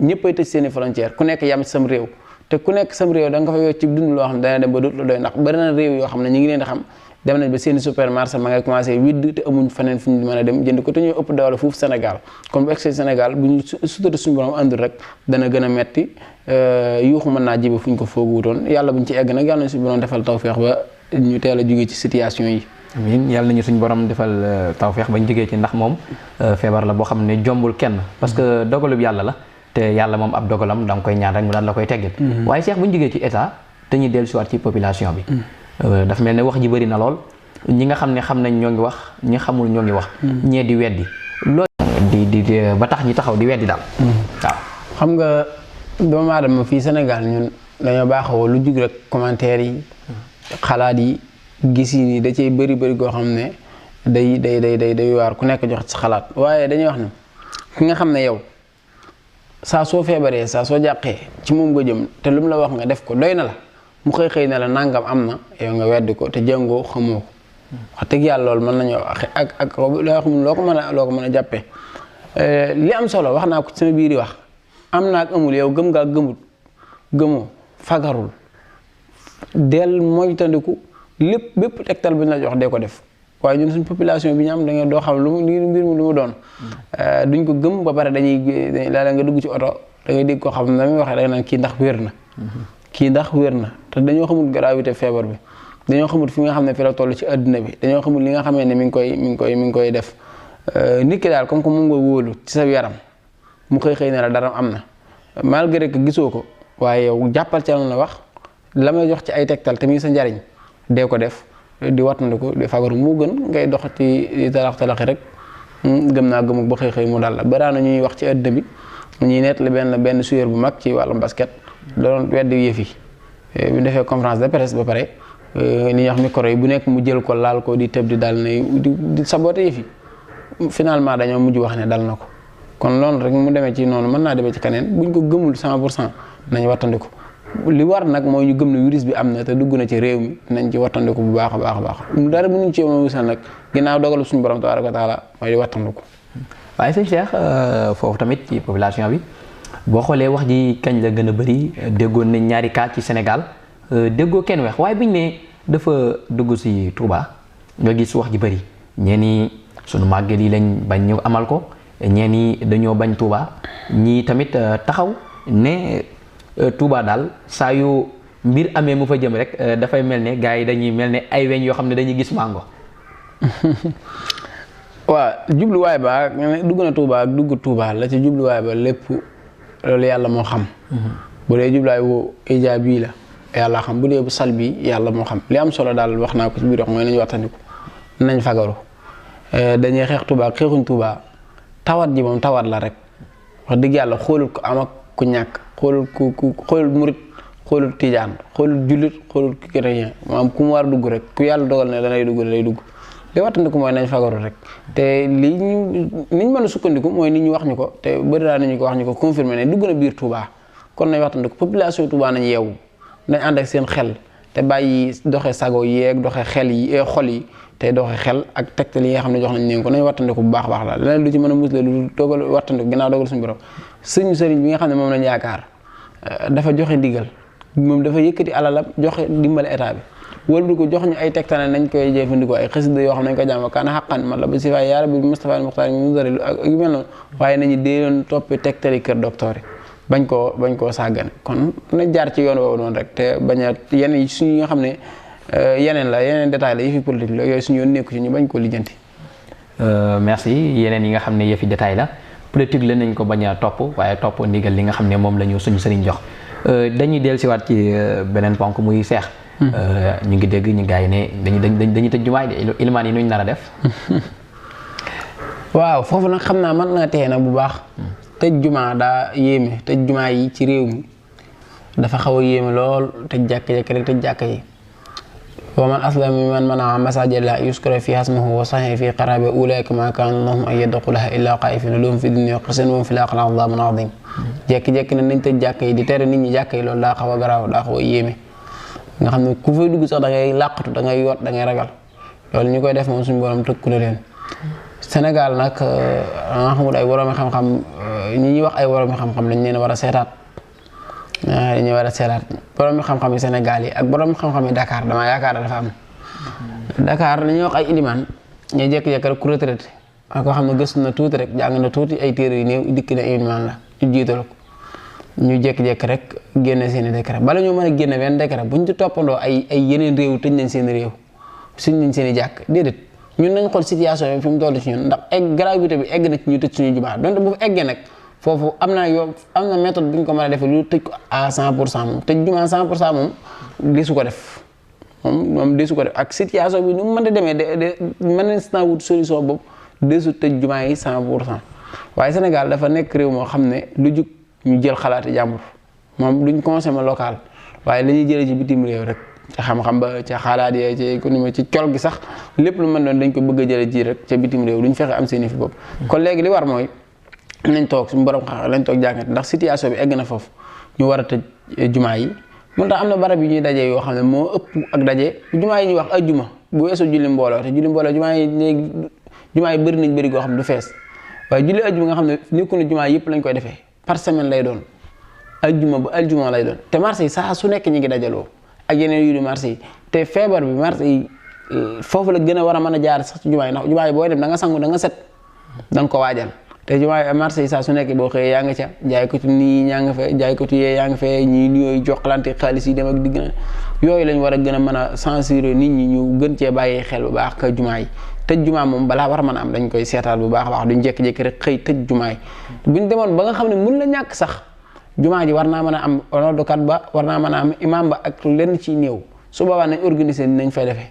ñëppay tëj seeni frontière ku nekk yam ci sam réew te ku nekk sam réew da nga fa yocc ci dund loo xam ne dana dem ba dootu la doy ndax bari na réew yoo xam ne ñu ngi leen di xam dem nañ ba seeni supermarché ma ngay commencé widd te amuñ feneen fu ñu mën a dem jënd ko te ñoo ëpp doole foofu Sénégal kon bu egsi Sénégal bu ñu sutati suñu borom àndul rek dana gën a metti yuuxu mën naa jibe fu ñu ko foogu wutoon yàlla buñ ci egg nag yàlla nañu suñu borom defal tawfeex ba ñu teel a jógee ci situation yi amiin yàlla nañu suñu borom defal tawfeex bañ jógee ci ndax moom feebar la boo xam ne jombul kenn parce que dogalub yàlla la te yàlla moom ab dogalam da nga koy ñaan rek mu daal la koy teggil waaye Cheikh bu ñu jógee ci état dañuy dellusiwaat ci population bi dafa mel ne wax ji bëri na lool ñi nga xam ne xam nañ ñoo ngi wax ñi xamul ñoo ngi wax ñee di weddi loolu di ba tax ñi taxaw di weddi daal waaw xam nga doomu aadama fii Sénégal ñun dañoo baaxoo lu jug rek commentaire yi xalaat yi gis yi da cay bëri goo xam ne day waar ku nekk jox ci xalaat. waaye dañuy wax ne ki nga xam ne yow saa soo feebaree saa soo jàqee ci moom nga jëm te lu mu la wax nga def ko doy na la mu xëy ne la nangam am na yow nga weddi ko te jàngoo xamoo ko wax dëgg yàlla loolu mën nañoo wax ak loo ko mën a jàppee li am solo wax naa ko ci sama biir yi wax am naa ak amul yow gëm ngaa gëmoo fagarul del moytandiku bépp tegtal bu ñu la jox dee ko def waaye ñun suñ population bi ñu am da nga doo xam lu mbir mi lu mu doon duñ ko gëm ba pare dañuy la nga dugg ci oto da ngay dégg ko xam na muy waxee da nga naan kii ndax wér na te dañoo xamul gravité feebar bi dañoo xamul fi nga xam ne fi la toll ci adduna bi dañoo xamul li nga xamee ne mi ngi koy def nit ki daal comme que moom nga wóolu ci sa yaram mu xëy ne la dara am na malgré que gisoo ko waaye yow jàppal ci la wax la may jox ci ay tegtal te muy sa njariñ dee ko def di wattandiku di fagaru moo gën ngay dox ci talaxi rek gëm naa gëmuk ba xëy mu dal la baraana ñuy wax ci adduna bi ñuy nettali benn joueur bu mag ci wàllum basket doon weddi yëf yi bu defee conférence de presse ba pare li ñuy wax micro yi bu nekk mu jël ko laal ko di tëb di dal ne di saboté yëf yi finalement dañoo mujj wax ne dal na ko kon loolu rek mu demee ci noonu mën naa demee ci keneen buñ ko gëmul 100% nañ wattandiku li war nag mooy ñu gëm ne virus bi am na te dugg na ci réew mi nañ ci wattandiku bu baax a baax dara mënuñ ci yow wisal nag ginnaaw dogal suñu borom tabaaraka wa taala mooy di wattandiku. waaye sëñ Cheikh foofu tamit ci population bi boo xoolee wax ji kañ la gën a bëri déggoon nañ ñaari cas ci Sénégal déggoo kenn wax waaye biñ ne dafa dugg si Touba nga gis wax ji bëri ñeeni sunu màggal yi lañ bañ ñu amal ko ñeeni dañoo bañ Touba ñii tamit taxaw ne Touba daal saa yu mbir amee mu fa jëm rek dafay mel ne gars yi dañuy mel ne ay weñ yoo xam ne dañuy gis mango. waaw jubluwaay ba dugg na Touba ak dugg Touba la ci jubluwaay ba lépp loolu yàlla moo xam. bu dee jubluwaay bu ijaab bii la yàlla xam bu dee bu sal bi yàlla moo xam li am solo daal wax naa ko ci biir wax mooy nañu waxtaanee ko nañ fagaru dañuy xeex Touba ak xeexuñ Touba tawat ji moom tawat la rek wax dëgg yàlla xoolul ko am ak ku ñàkk xoolul xoolul murit xoolul tijaan xoolul jullit xoolul chrétien maanaam ku mu war a dugg rek ku yàlla dogal ne danay dugg lay dugg li wattandiku mooy nañ fagaru rek te niñ mën a sukkandiku mooy nit ñi wax ñu ko te bëri naa nañu ko wax ñu ko confirmé ne dugg na biir Touba kon nañ wattandiku population Touba nañ yeewu nañ ànd ak seen xel te bàyyi doxe sago yeeg doxe xel yi xol yi te doxe xel ak tegtal yi nga xam ne jox nañ leen ko nañ wattandiku bu baax a baax la leneen lu ci mën a musle lu dogal wattandiku ginnaaw dogal suñu borom sëriñ bi nga xam ne moom lañ yaakaar dafa joxe ndigal moom dafa yëkkati alalam joxe dimbale état bi wala ko jox ñu ay tegtane nañ koy jëfandikoo ay xasida yoo xam ne nañ ko jàmm kaana xaqan man la ba si faay yaa rabbi Mustafa Muxtaar mu zari ak yu mel noonu waaye nañu dee doon toppi tegtali kër docteur yi bañ koo sàggane kon nañ jaar ci yoon woowu noonu rek te bañ a yenn suñu nga xam ne yeneen détail la yëfi politique la yooyu suñu yoon nekku ci ñu bañ koo lijjanti. merci yeneen yi nga xam ne yëfi détail la politique la nañ ko bañ a topp waaye topp ndigal li nga xam ne moom la ñu suñu sëriñ jox dañuy dellusiwaat ci beneen ponk muy seex. ñu ngi dégg ñu gars yi ne dañuy tëj jumaay de ilimaan yi nuñ nar a def. waaw foofu nag xam naa mën naa teye nag bu baax. tëj jumaa daa yéeme tëj jumaa yi ci réew mi dafa xaw a yéeme lool tëj jàkk-jàkk rek tëj jàkk yi. wa man aslama mimman mana'a masaajida llaahi yuzkara fiihaa ismuhu wa sa'ya fii xaraabihaa ulaa'ika maa kaana lahum an yadxulahaa illaa xaa'ifiina lahum fi dunya khizyun wa lahum fil aaxirati azaabun aziim. jekki-jekki ne nañ tëj jàkk yi di tere nit ñi jàkk yi loolu daa xaw a garaaw daa xaw a yéeme. nga xam ne ku fay dugg sax da ngay làqatu da ngay yoot da ngay ragal loolu ñu koy def moom suñu borom tëkku na leen. Sénégal nag nga xamul ay boroomi xam-xam ñi ñuy wax ay boroomi xam-xam dañ leen war a seetaat dañuy war a seetaat boroomi xam-xam yi Sénégal yi ak boroomi xam-xam yi Dakar damaa yaakaar dafa am. Dakar dañuy wax ay ilimaan ñuy jékki-jékki rek ku retraité ak koo xam ne gëstu na tuuti rek jàng na tuuti ay téere yu néew dikk na ilimaan la ñu jiital ko. ñu jékki-jékki rek génne seen i décret bala ñoo mën a génne benn décret buñ ci toppandoo ay yeneen réew tëj nañ seen réew suñ nañ seen i jàkk déedéet ñun nañ xool situation bi fi mu toll ci ñun ndax gravité bi egg na ci ñu tëj suñu jumaa donte bu eggee nag foofu am na méthode bu ñu ko mën a defee lu tëj ko à 100% moom tëj jumaa 100% moom desu ko def moom desu ko def ak situation bi nu mu mën a demee mën na wut solution boobu desu tëj jumaa yi 100% waaye Sénégal dafa nekk réew moo xam ne lu jug ñu jël xalaati jàmbur moom duñ consommé local waaye la ñuy jëlee ci bitim réew rek ca xam-xam ba ca xaalaat yi ci économie ci col gi sax lépp lu mën doon dañ ko bëgg a jële ji rek ca bitim réew duñ fexe am seen fi bopp kon léegi li war mooy nañ toog suñu borom xam lañ toog jàngat ndax situation bi egg na foofu ñu war a tëj jumaa yi mun tax am na barab yi ñuy daje yoo xam ne moo ëpp ak daje jumaa yi ñuy wax ajjuma bu weesoo julli mbooloo te julli mbooloo jumaa yi léegi jumaa yi bëri nañ bëri goo xam ne du fees waaye julli ajjuma nga xam ne nekkul ne jumaa yëpp lañ koy defee par semaine lay doon ajjuma ba aljuma lay doon te marché yi saa su nekk ñi ngi dajaloo ak yeneen yu di marché yi te feebar bi marché yi foofu la gën a war a mën a jaar sax ci jumaa yi ndax jumaa yi booy dem da nga sangu da nga set da nga ko waajal te jumaa yi marché yi saa su nekk boo xëyee yaa nga ca jaay ko ci nii ñaa nga fee jaay ko ci yee yaa nga fee ñii yooyu joxlante xaalis yi dem ak digg na yooyu lañ war a gën a mën a censurer nit ñi ñu gën cee bàyyi xel bu baax ka jumaa yi tëj jumaa moom balaa war a mën a am dañ koy seetaal bu baax a baax duñ jékki-jékki rek xëy tëj jumaa yi buñ demoon ba nga xam ne mun la ñàkk sax jumaa ji war naa mën a am noddukat ba war naa mën a am imam ba ak lenn ci néew su boobaa nañ organiser ni nañ fay defee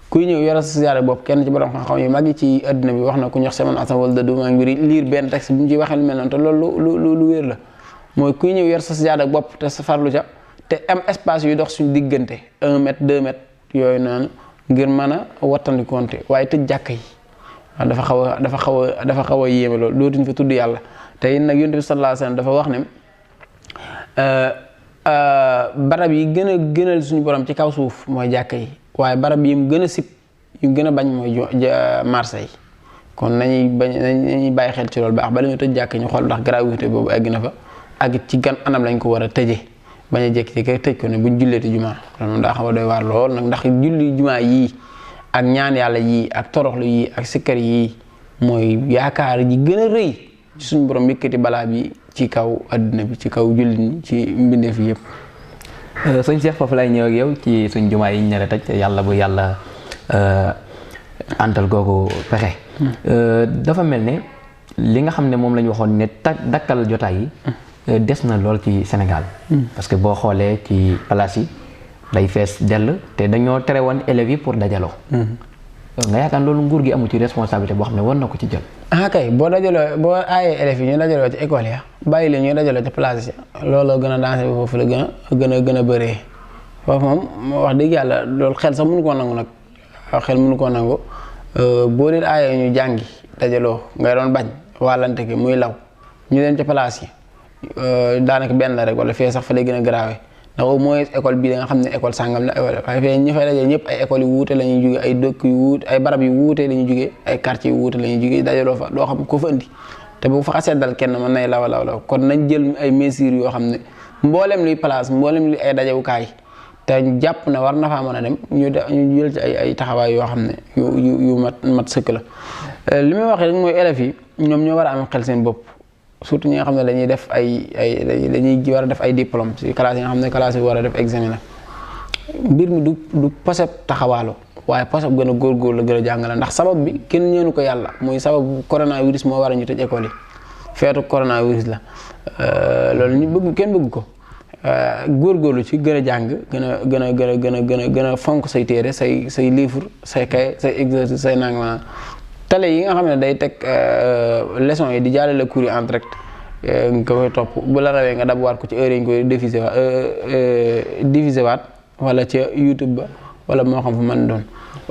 kuy ñëw yore sa siyaare bopp kenn ci borom xam-xam yi mag yi ci àddina bi wax na ku ñox seman asam wala dëddu maa ngi liir benn texte bu ñu ciy waxee lu mel noonu te loolu lu wér la mooy kuy ñëw yor sa siyaare bopp te sa farlu ca te am espace yu dox suñu diggante 1 mètre 2 mètres yooyu noonu ngir mën a wattandi compte waaye tëj jàkk yi waaw dafa xaw a yéeme loolu dootuñ fa tudd yàlla te it nag yonent bi sallallahu alayhi wasallam dafa wax ne barab yi gën a gënal suñu borom ci kaw suuf mooy jàkka yi waaye barab yi mu gën a sib yu gën a bañ mooy marché yi kon nañuy bàyyi xel ci loolu baax bala ñu tëj jàkk ñu xool ndax gravité boobu egg na fa ak ci gan anam lañ ko war a tëjee bañ a jékki-jékki tëj ko ne buñ julleeti jumaa loolu daa xaw a doy waar lool nag ndax julli jumaa yii ak ñaan yàlla yii ak toroxlu yii ak sikkar yii mooy yaakaar ji gën a rëy ci suñu borom yëkkati balaa bi ci kaw adduna bi ci kaw jullit ñi ci mbindeef yëpp. sëñ Cheikh foofu lay ñëw ak yow ci suñ jumaa yi ñu nar a tëj yàlla bu yàlla antal googu pexe. dafa mel ne li nga xam ne moom la ñu waxoon ne dakkal jotaay yi des na lool ci Sénégal. parce que boo xoolee ci place yi day fees dell te dañoo tere woon élèves yi pour dajaloo. nga yaakaar loolu nguur gi amu ci responsabilité boo xam ne war na ko ci jël. kay boo dajaloo boo aayee élèves yi ñu dajaloo ci école ya bàyyi leen ñu dajaloo ci place yi looloo gën a dansé bi foofu la gën a bëree foofu moom wax dëgg yàlla loolu xel sax mënu koo nangu nag xel mënu koo nangu boo leen aayee ñu jàngi dajaloo ngay doon bañ wàllante ki muy law ñu leen ci place yi daanaka benn la rek wala fee sax fa lay gën a grave ndax au moins école bii da nga xam ne école sàngam la waaye fee ñi fay dajee ñëpp ay écoles yu wuute la ñuy jógee ay dëkk yu wuute ay barab yu wuute la ñuy jógee ay quartier yu wuute la ñuy jógee dajaloo fa doo xam ko fa indi te bu fa xasee dal kenn mën nay law kon nañ jël ay mesures yoo xam ne mboolem luy place mboolem luy ay dajewukaay te jàpp na war na faa mën a dem ñu jël ci ay taxawaay yoo xam ne yu mat sëkk la li may wax rek mooy élèves yi ñoom ñoo war a am xel seen bopp surtout ñi nga xam ne dañuy def dañuy war a def ay diplôme ci classe yi nga xam ne classe yi war a def examen la mbir mi du poseb taxawaalu waaye poseb gën a góorgóor la gën a jàngale ndax sabab bi kenn ñeenu ko yàlla muy sababu coronavirus moo war a ñu tëj école yi feetu coronavirus la loolu ñu bëgg kenn bëgg ko góorgóorlu ci gën a jàng gën a fonk say téere say livre say kay say exercice say nangam télé yi nga xam ne day teg leçon yi di jàllale cours yi en direct nga koy topp bu la rawee nga dabuwaat ko ci heure yi ñu koy diviser waat wala ca YouTube ba wala moo xam fu mën doon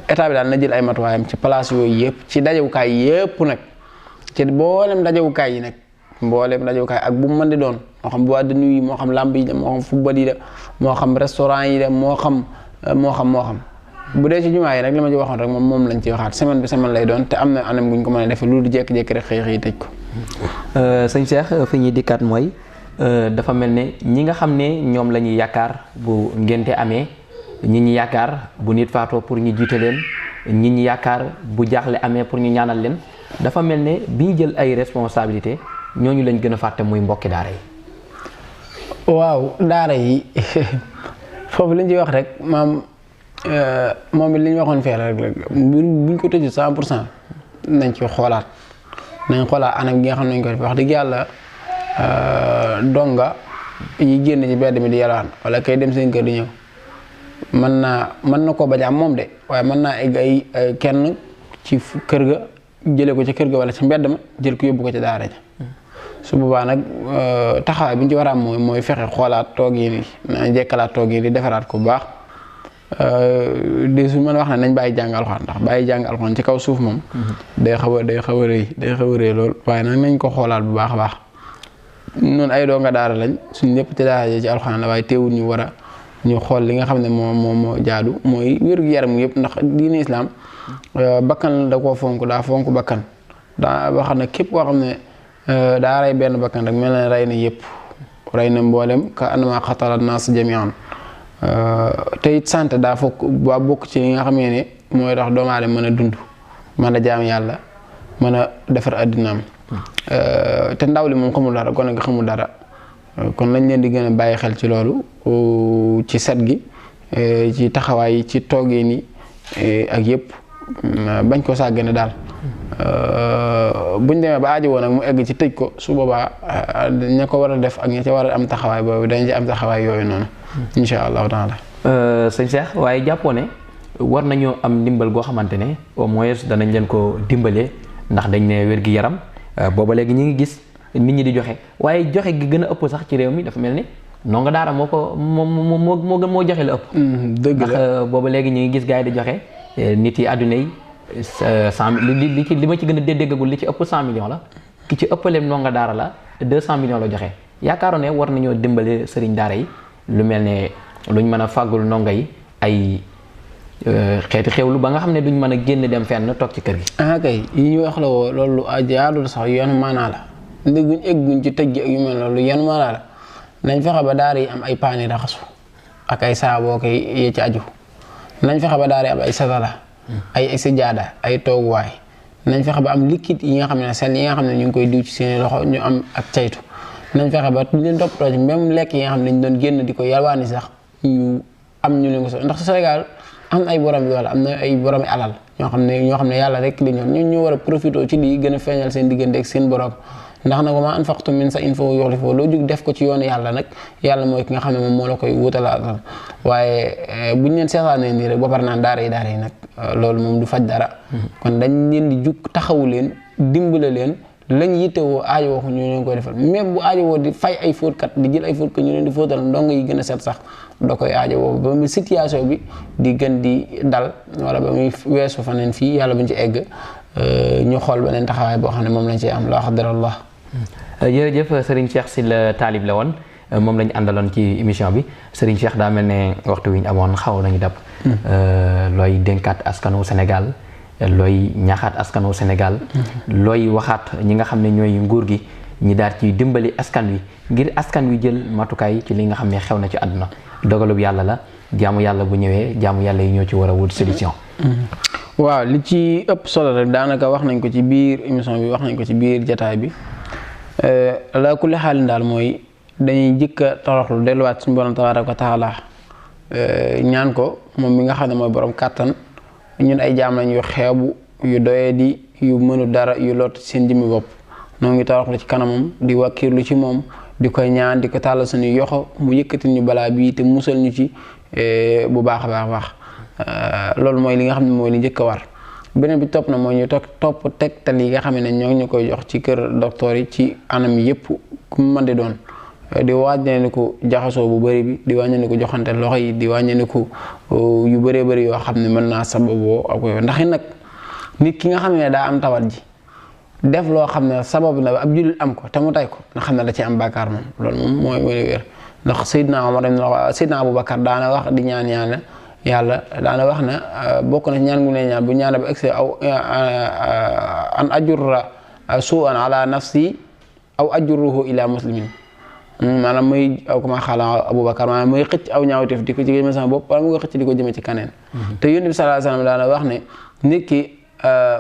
état bi daal na jël ay matuwaayam ci place yooyu yëpp ci dajewukaay yëpp nag ci mboolem dajewukaay yi nag mboolem dajewukaay ak bu mu mën di doon moo xam boîte de nuit yi moo xam lamb yi la moo xam football yi la moo xam restaurant yi la moo xam bu dee ci jumaa yi nag li ma ci waxoon rek moom lañ ci waxaat semaine bi semaine lay doon te am na anam guñ ko mën a defee loolu jékki-jékki rek xëy tëj ko. sëñ Cheikh fi ñuy dikkaat mooy dafa mel ne ñi nga xam ne ñoom la ñuy yaakaar bu ngénte amee ñi ñi yaakaar bu nit faatoo pour ñu jiite leen ñi ñi yaakaar bu jaaxle amee pour ñu ñaanal leen dafa mel ne bi ñu jël ay responsabilité ñooñu lañ gën a fàtte muy mbokki daara yi. waaw daara yi foofu liñ ci wax rek moom it li ñu waxoon fee rek buñ ko tëjee 100% nañ ci xoolaat anam gi nga xam ne nañ ko def wax dëgg yàlla donga yi génn ci mbedd mi di yalwaan wala kay dem seen kër di ñëw mën na koo bañ am moom de waaye mën naa egg ay kenn ci kër ga jëlee ko ci kër ga wala ci mbedd ma jël ko yóbbu ko ci daara ja su boobaa nag taxawaay bi ñu ci war a am mooy fexe xoolaat toog yi na jekkalaat toog yi di defaraat ko bu baax de su mën a wax ne nañ bàyyi jàng alxuraan ndax bàyyi jàng alxuraan ci kaw suuf moom day xaw a rëy lool waaye nag nañ ko xoolaat bu baax a baax noonu ay doonga daara lañ suñ lépp ci daara ci alxuraan la waaye teewul ñu war a ñu xool li nga xam ne moo jaadu mooy wér-gu-yaram yëpp ndax diine islam bakkan da koo fonk daa fonk bakkan daa wax na képp koo xam ne daa rey benn bakkan rek mel na rey na yëpp rey na mboolem ka annama xatala naas jamian te it santé daa bokk ci li nga xam ne mooy tax doomu aadama mën a dund mën a jaam yàlla mën a defar addinaam te ndaw li moom xamul dara gone gi xamul dara kon lañ leen di gën a bàyyi xel ci loolu ci set gi ci taxawaay yi ci toogee ni ak yëpp bañ ko sàggane daal buñ demee ba aajo woon nag mu egg ci tëj ko su boobaa ña ko war a def ak ña ca war a am taxawaay boobu dañ ci am taxawaay yooyu noonu insha allahu taala. sëñ Cheikh waaye jàppoo ne war nañoo am ndimbal goo xamante ne au moins danañ leen ko dimbalee ndax dañ ne wér gi yaram booba léegi ñu ngi gis nit ñi di joxe waaye joxe gi gën a ëpp sax ci réew mi dafa mel ni ndongo daara moo joxe la ëpp. dëgg la ndax booba léegi ñu ngi gis gars yi di joxe nit yi àdduna yi 100 li ma ci gën a déggagul li ci ëpp 100 millions la ki ci ëppaleem ndongo daara la 200 millions la joxe yaakaaroon ne war nañoo dimbale sëriñ daara yi lu mel ne luñ mën a fàggul ndongo yi ay xeeti xewlu ba nga xam ne duñ mën a génn dem fenn toog ci kër gi. kay yi ñu wax la woo loolu jaadul sax yenu maanaa la ndégguñ egguñ ci tëj gi ak yu mel loolu yenu maanaa la nañ fexe ba daara yi am ay paani raxasu ak ay saaboo koy yee ci aju nañ fexe ba daara yi am ay satala ay sijaada ay tooguwaay nañ fexe ba am liquide yi nga xam ne sel yi nga xam ne ñu ngi koy diw ci seeni loxo ñu am ak caytu nañ fexe ba ñu leen toppatoo ci même lekk yi nga xam ne dañ doon génn di ko yalwaani sax ñu am ñu leen ko ndax Sénégal am ay borom doole am na ay boromi alal ñoo xam ne yàlla rek li ñoo war a profité ci lii gën a feeñal seen diggante ak seen borom ndax nag ma anfaqtum min shay'in fa huwa yukhlifuhu loo jug def ko ci yoonu yàlla nag yàlla mooy ki nga xam ne moom moo la koy wutalaatal waaye buñ leen seetaanee nii rek ba pare naan daara yi nag loolu moom du faj dara kon dañ leen di jug taxawu leen dimbale leen lañ yittewoo aajo woo ñu leen koy defal même bu aajo woo di fay ay fóotkat di jël ay fóotkat ñu leen di fóotal ndongo yi gën a set sax da koy aajo woo ba mu situation bi di gën di dal wala ba muy weesu faneen fii yàlla buñ ci egg ñu xool beneen taxawaay boo xam ne moom lañ ci am la xadarallah. jërëjëf Serigne Cheikh Sylla Talib la woon moom lañu àndaloon ci émission bi Serigne Cheikh daa mel ne waxtu wi ñu amoon xaw nañu dab. looy dénkaat askanu Sénégal looy ñaaxaat askanu Sénégal. looy waxaat ñi nga xam ne ñooy nguur gi ñi daal ci dimbali askan wi ngir askan wi jël matukaay ci li nga xam ne xew na ci àdduna dogalub yàlla la jaamu yàlla bu ñëwee jaamu yàlla yi ñoo ci war a wut solution. waaw li ci ëpp solo rek daanaka wax nañ ko ci biir émission bi wax nañ ko ci biir jataay bi la kulli xaalin daal mooy dañuy jëkka toroxlu delluwaat suñu borom tabaaraka wa taala ñaan ko moom mi nga xam ne mooy borom kàttan ñun ay jaam lañ yu xeebu yu doyee di yu mënu dara yu lot seen jëmmi bopp noo ngi toroxlu ci kanamam di wàkkirlu ci moom di koy ñaan di ko tàllal suñuy yoxo mu yëkkatil ñu balaa bii te musal ñu ci bu baax a baax loolu mooy li nga xam ne mooy li njëkk a war beneen bi topp na mooy ñu topp tegtal yi nga xam ne ñoo ngi ñu koy jox ci kër docteur yi ci anam yëpp ku mu mën di doon di wàññi ko jaxasoo bu bëri bi di wàññi ko joxante loxo yi di wàññi ko yu bëree bëri yoo xam ne mën naa sababoo ak yooyu ndax nag nit ki nga xam ne daa am tawat ji def loo xam ne sabab na ab jullit am ko te mu tay ko nga xam ne da ci am bàkkaar moom loolu moom mooy wér ndax Seydina Omar Seydina Aboubacar daana wax di ñaan yàlla daana wax na bokk na ñaan gu ne ñaan bu ñaana ba egsi aw an ajurra su'an ala nafsi aw ajurruhu ila muslimin maanaam muy aw kama xaala Aboubacar maanaam muy xëcc aw ñaawteef di ko ci jëme sama bopp wala mu ko xëcc di ko jëme ci kaneen te Yonent bi sallallahu alayhi wasallam daana wax ne nit ki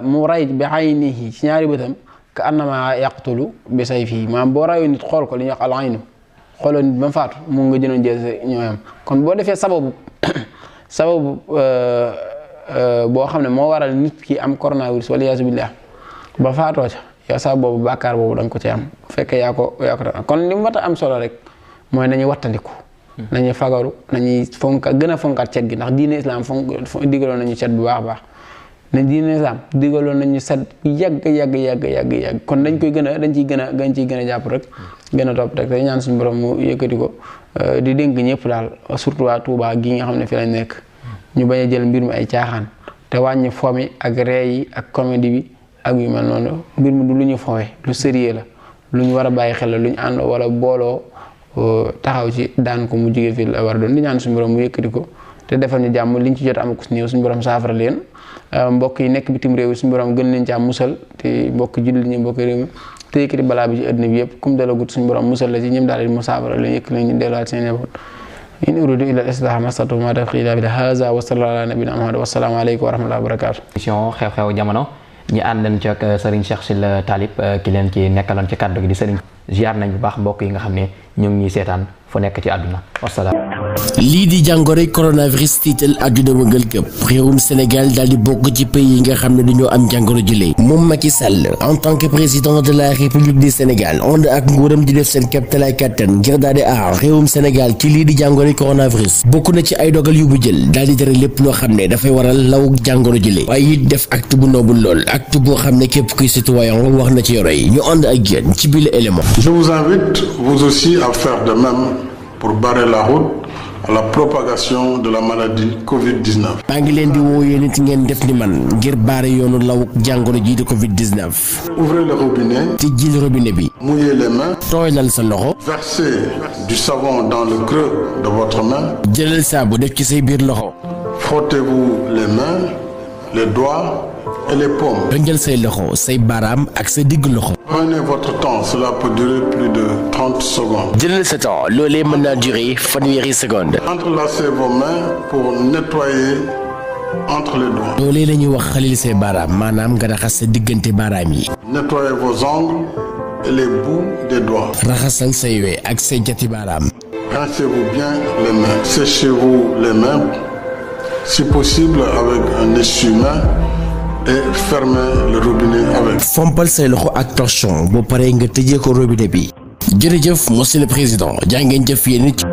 mu ray bi aynihi ci ñaari bëtam ka annama yaqtulu bi sayfihi maanaam boo rayoo nit xool ko li ñuy wax al aynu xooloo nit ba mu faatu mu nga jënoon jël ñooyam kon boo defee sababu boo xam ne moo waral nit ki am coronavirus wala yaasu billah ba faatoo ca yow sax boobu bàkkaar boobu da nga ko ci am bu fekkee yaa ko kon li mu war a am solo rek mooy nañuy wattandiku nañuy fagaru nañuy gën a fonkaat cet gi ndax diine islam digaloon nañu cet bu baax a baax ne diine islam digaloon nañu set yàgg kon dañ ciy gën a jàpp rek gën a topp rek te ñaan suñu borom mu yëkkati ko di dénk ñëpp daal surtout waa Touba gi nga xam ne fi lañ nekk ñu bañ a jël mbir mi ay caaxaan te wàññi fo mi ak ree yi ak comédie bi ak yu mel noonu. mbir mi du lu ñu fowee lu sérieux la lu ñu war a bàyyi xel la lu ñu ànd wala booloo taxaw ci daan ko mu jóge fii la war a doon di ñaan suñu borom mu yëkkati ko te defal ñu jàmm liñ ci jot am ko si néew suñu borom saafara leen. mbokk yi nekk bitim réew suñu borom gën leen ci am musal te mbokk jullit ñi mbokk réew mi te yëkkati balaa bi ci àddina bi yëpp kum dalagut suñu borom musal la ci ñëm daal di mu saafara leen yëkk leen ñu delluwaat seen njaboot. in uridu illa al-islaha mastata'tu ma tawfiqi illa billah haza wa sallallahu ala nabiyina Muhammad wa salaamu aleykum wa rahmatullahi wa barakatuh. émission xew-xew jamono ñi ànd leen ci ak Serigne Cheikh Sylla Talib ki leen ci nekkaloon ci kàddu gi di Serigne ziar nañ bu baax mbokk yi nga xam ne ñu ngi ñuy seetaan fu nekk ci àdduna wasalaam. lii di jàngoroy coronavirus tiital àdduna wëngal këpp réewum Sénégal daal di bokk ci pays yi nga xam ne dañoo am jàngoro jëlee moom Macky Sall en tant que président de la République du Sénégal ànd ak nguuram di def seen kéemtalaay kàttan ngir daal di aar réewum Sénégal ci lii di jàngoroy coronavirus bokk na ci ay dogal yu bu jël daal di tere lépp loo xam ne dafay waral lawuk jàngoro jëlee waaye it def acte bu noble lool acte boo xam ne képp kuy citoyen wax na ci yoroy ñu ànd ak yéen ci bile élément. Je vous invite vous aussi à faire de même pour barrer la route à la propagation de la maladie Covid-19. maa ngi leen di woo yéen it ngeen def ni man ngir baare yoonu lawuk jàngoro ji di Covid-19. Ouvrez le robinet. tijjil robinet bi. Mouillez les mains. tooylal sa loxo. Versez du savon dans le creux de votre main. jëlal saabu def ci say biir loxo. Frottez-vous les mains, les doigts et les paumes. dëngal say loxo say baaraam ak sa digg loxo. Prenez votre temps, cela peut durer plus de 30 secondes. jëlal sa temps loolee mën naa durer fanweeri seconde. Entrelacez vos mains pour nettoyer entre les doigts. loolee la ñuy wax xalil say baaraam maanaam nga raxas sa diggante baaraam yi. Nettoyez vos ongles et les bouts des doigts. raxasal say we ak say jati baaraam. Rincez-vous bien les mains. Séchez-vous les mains, si possible avec un essuie-main, et fermez le robinet avec. fompal say loxo ak torchon boo paree nga tëjee ko robinet bi. jërëjëf monsieur le président jaa ngeen jëf yéen it